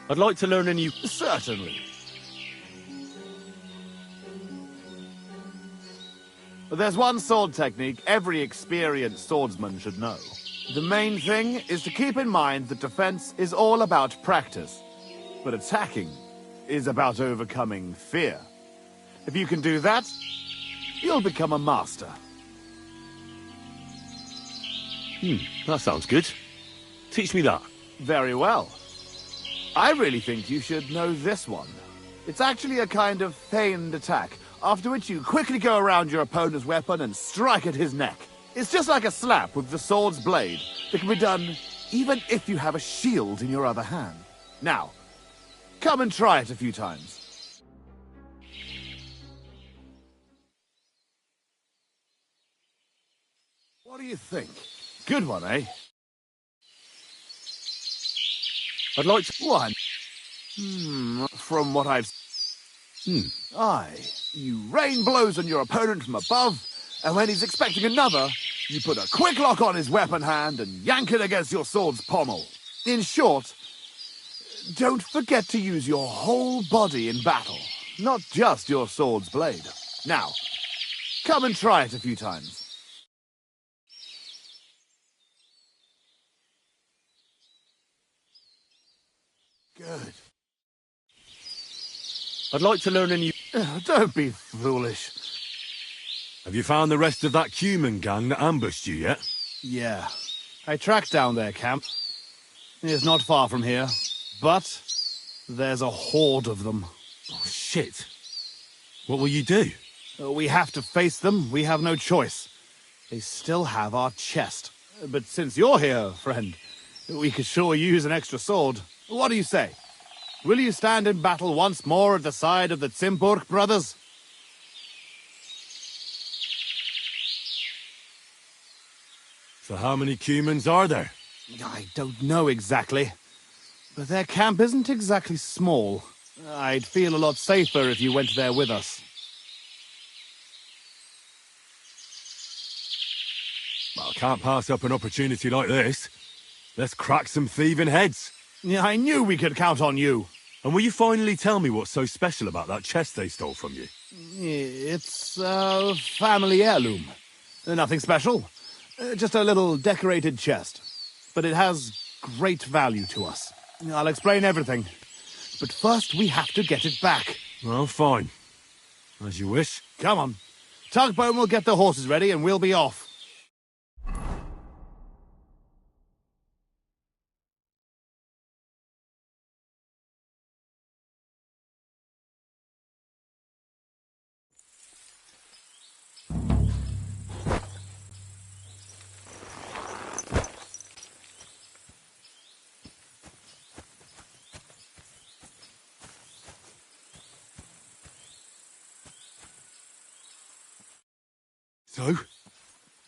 I'd like to learn a new... Certainly. There's one sword technique every experienced swordsman should know. The main thing is to keep in mind that defense is all about practice, but attacking is about overcoming fear. If you can do that, you'll become a master. That sounds good. Teach me that. Very well. I really think you should know this one. It's actually a kind of feigned attack, after which you quickly go around your opponent's weapon and strike at his neck. It's just like a slap with the sword's blade that can be done even if you have a shield in your other hand. Now, come and try it a few times. What do you think? Good one, eh? I'd like to... One. From what I've... Aye. You rain blows on your opponent from above, and when he's expecting another, you put a quick lock on his weapon hand and yank it against your sword's pommel. In short, don't forget to use your whole body in battle, not just your sword's blade. Now, come and try it a few times. Good. I'd like to learn a new... Don't be foolish. Have you found the rest of that human gang that ambushed you yet? Yeah. I tracked down their camp. It's not far from here, but there's a horde of them. Oh, shit. What will you do? We have to face them. We have no choice. They still have our chest. But since you're here, friend, we could sure use an extra sword. What do you say? Will you stand in battle once more at the side of the Kuttenberg brothers? So how many humans are there? I don't know exactly. But their camp isn't exactly small. I'd feel a lot safer if you went there with us. Well, I can't pass up an opportunity like this. Let's crack some thieving heads. Yeah, I knew we could count on you. And will you finally tell me what's so special about that chest they stole from you? It's a family heirloom. Nothing special. Just a little decorated chest. But it has great value to us. I'll explain everything. But first we have to get it back. Well, fine. As you wish. Come on. Tugboat will get the horses ready and we'll be off. So?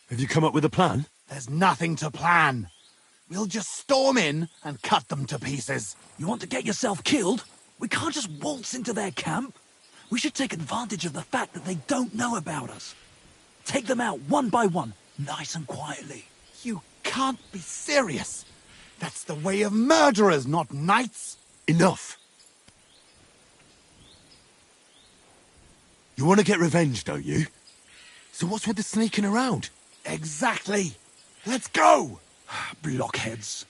Have you come up with a plan? There's nothing to plan. We'll just storm in and cut them to pieces. You want to get yourself killed? We can't just waltz into their camp. We should take advantage of the fact that they don't know about us. Take them out one by one, nice and quietly. You can't be serious. That's the way of murderers, not knights. Enough. You want to get revenge, don't you? So what's with the sneaking around? Exactly. Let's go! Blockheads.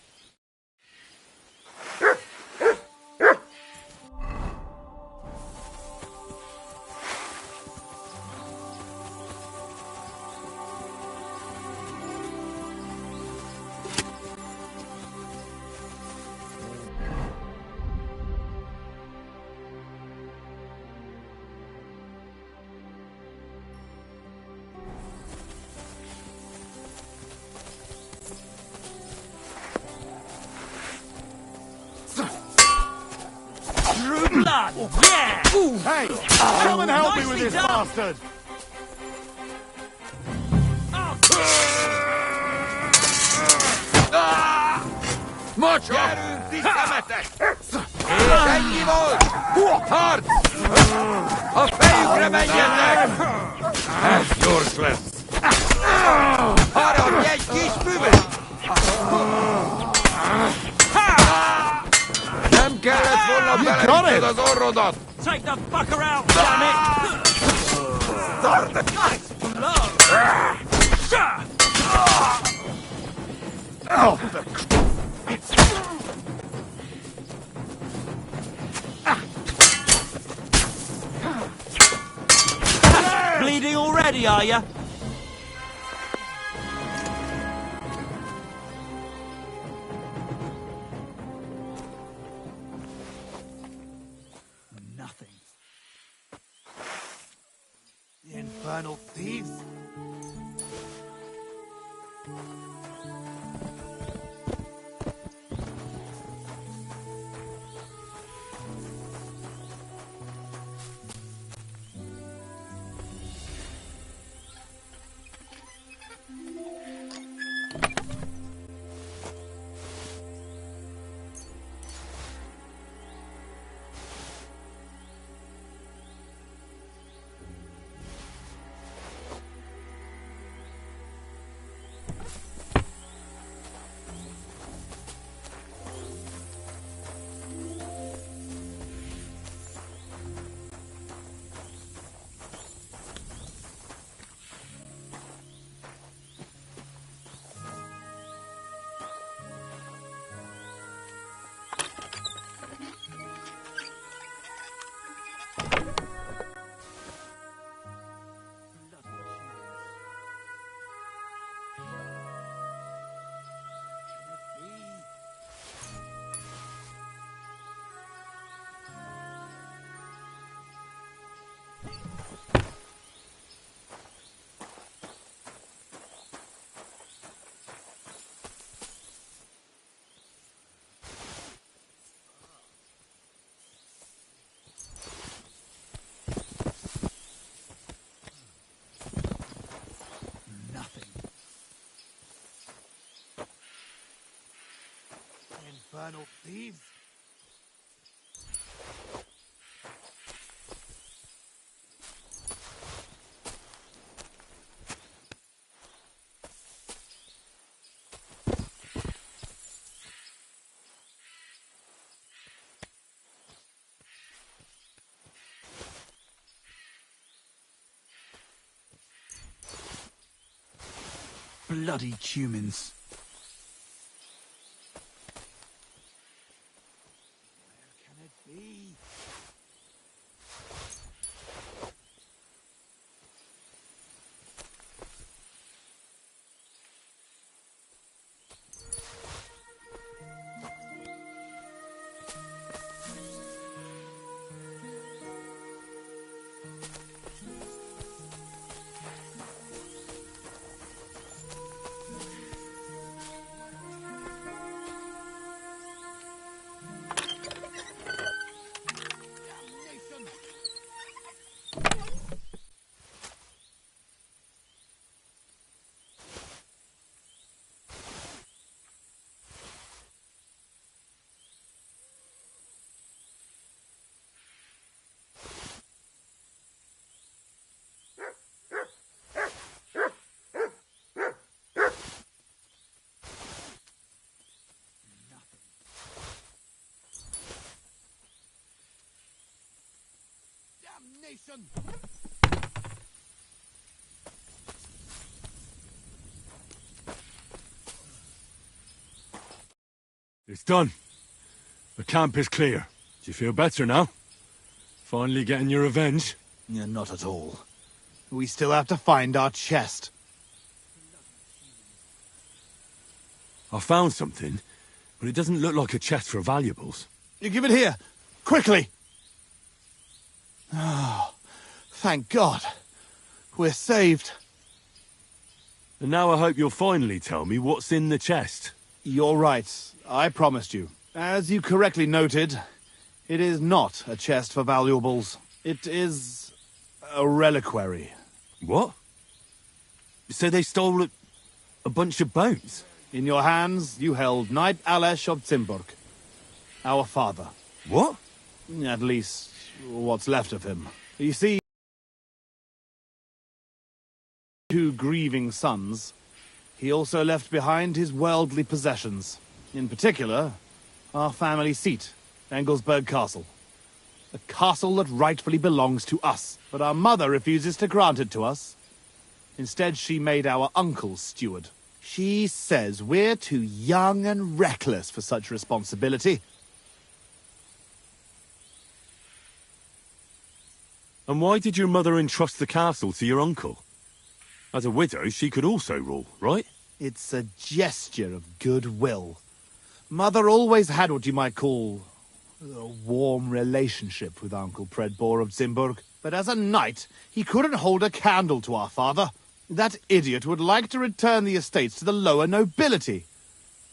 Blood! Yeah! Hey! Come and help me with Nicely this done. bastard! Mucho! Egli volt! Hard! A fejükre menjetek! Ez gyors lesz! Harapj egy kis füvet! Nem kellett volna beleütnöd az orrodat! Take the fucker out, damn it! Start the Oh, the Bleeding already, are ya? nothing. The infernal thieves! Infernal thieves! Bloody humans. abomination! It's done. The camp is clear. Do you feel better now? Finally getting your revenge? Yeah, not at all. We still have to find our chest. I found something, but it doesn't look like a chest for valuables. You give it here! Quickly! Oh, thank God. We're saved. And now I hope you'll finally tell me what's in the chest. You're right. I promised you. As you correctly noted, it is not a chest for valuables. It is a reliquary. What? So they stole a bunch of bones? In your hands, you held Knight Alesh of Kuttenberg, our father. What? At least, what's left of him. You see, two grieving sons, he also left behind his worldly possessions. In particular, our family seat, Engelsberg Castle. A castle that rightfully belongs to us, but our mother refuses to grant it to us. Instead, she made our uncle steward. She says we're too young and reckless for such responsibility. And why did your mother entrust the castle to your uncle? As a widow, she could also rule, right? It's a gesture of goodwill. Mother always had what you might call a warm relationship with Uncle Predbor of Zimburg. But as a knight, he couldn't hold a candle to our father. That idiot would like to return the estates to the lower nobility.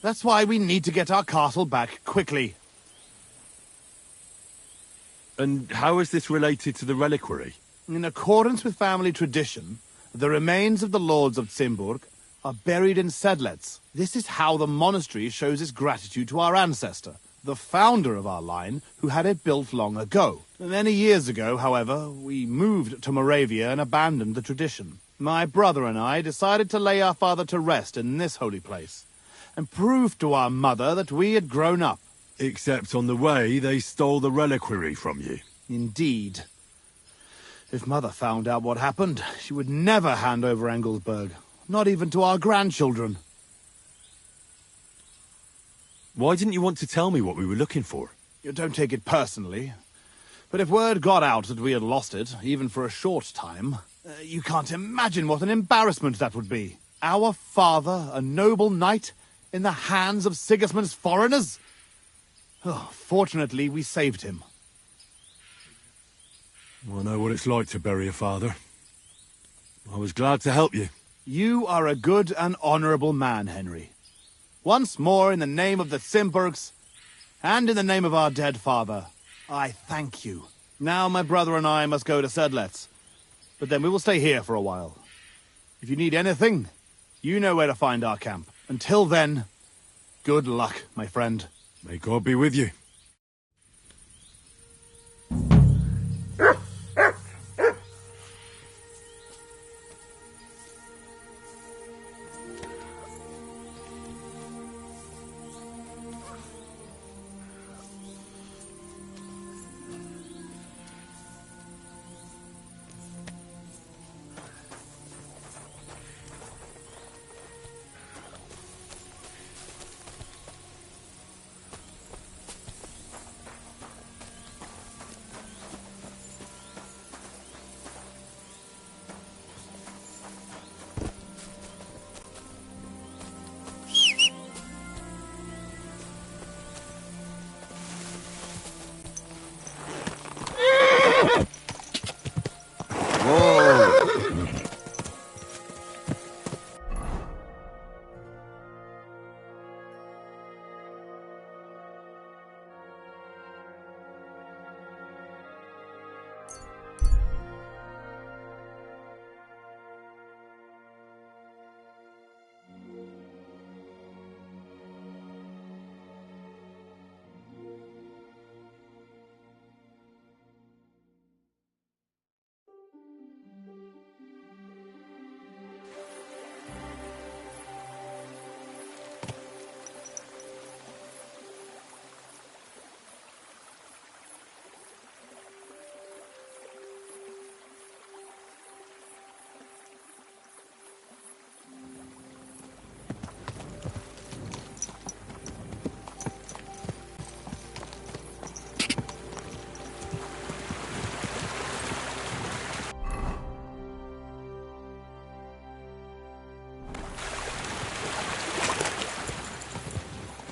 That's why we need to get our castle back quickly. And how is this related to the reliquary? In accordance with family tradition, the remains of the lords of Zimburg are buried in Sedlets. This is how the monastery shows its gratitude to our ancestor, the founder of our line, who had it built long ago. Many years ago, however, we moved to Moravia and abandoned the tradition. My brother and I decided to lay our father to rest in this holy place, and prove to our mother that we had grown up. Except on the way, they stole the reliquary from you. Indeed. If Mother found out what happened, she would never hand over Engelsberg, not even to our grandchildren. Why didn't you want to tell me what we were looking for? You don't take it personally, but if word got out that we had lost it, even for a short time, you can't imagine what an embarrassment that would be. Our father, a noble knight, in the hands of Sigismund's foreigners? Oh, fortunately, we saved him. I know what it's like to bury a father. I was glad to help you. You are a good and honorable man, Henry. Once more, in the name of the Zimburgs, and in the name of our dead father, I thank you. Now my brother and I must go to Sedlets, but then we will stay here for a while. If you need anything, you know where to find our camp. Until then, good luck, my friend. May God be with you.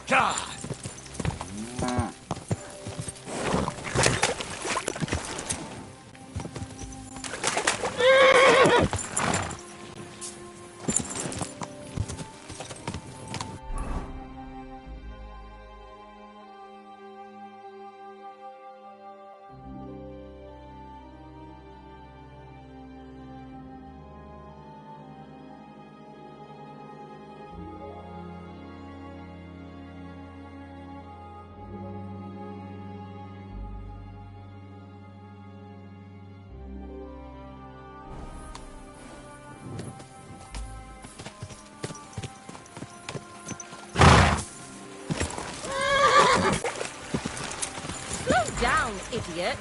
God! Slow down, idiot!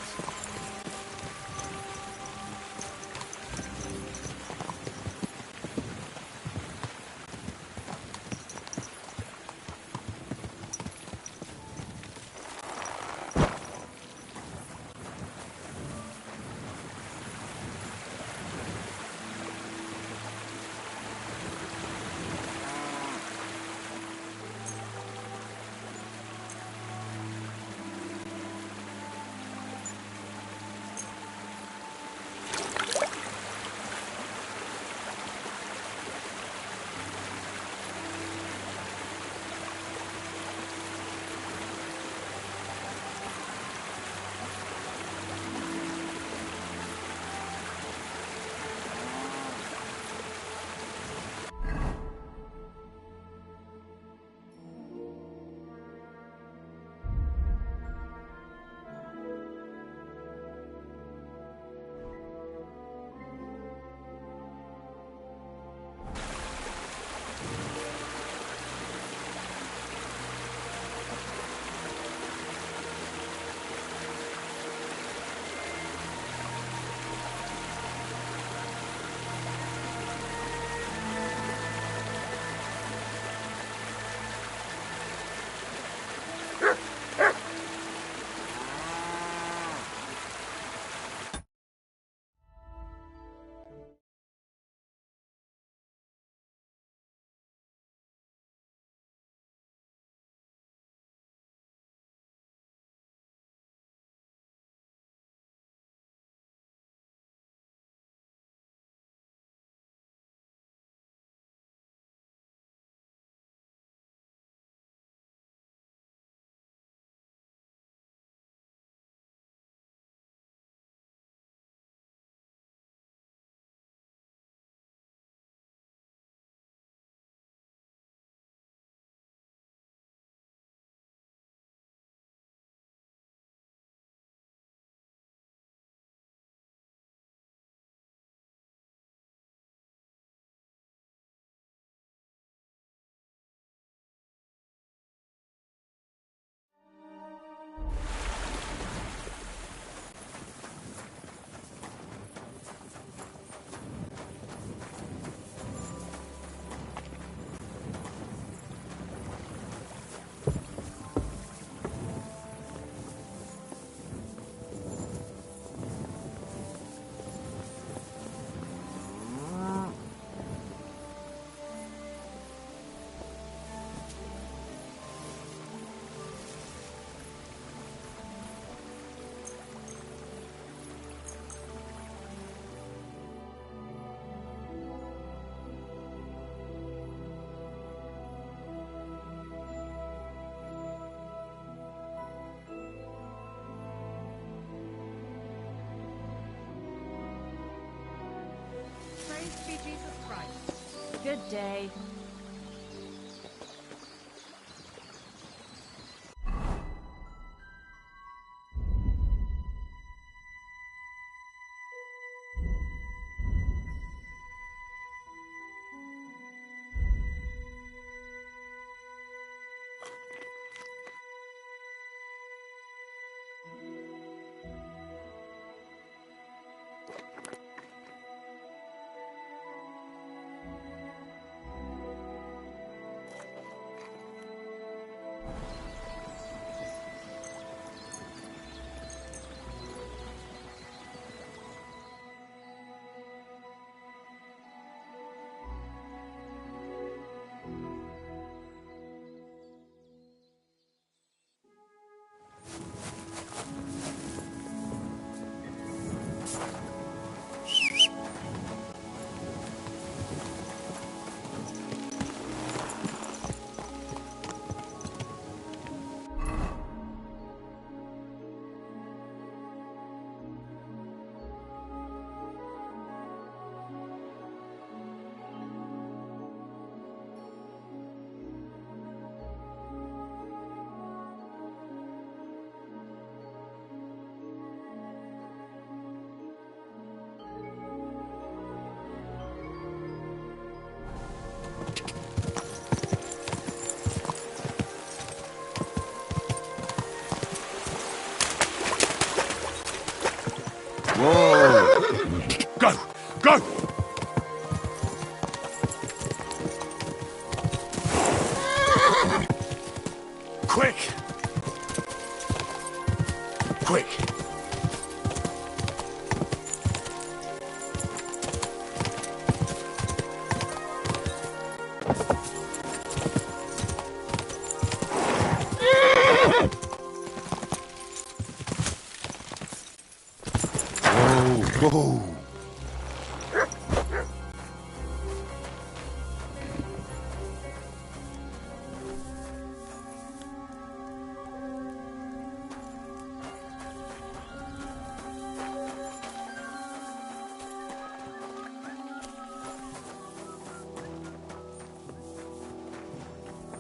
Praise be Jesus Christ. Good day. Go! Quick! Quick! Go!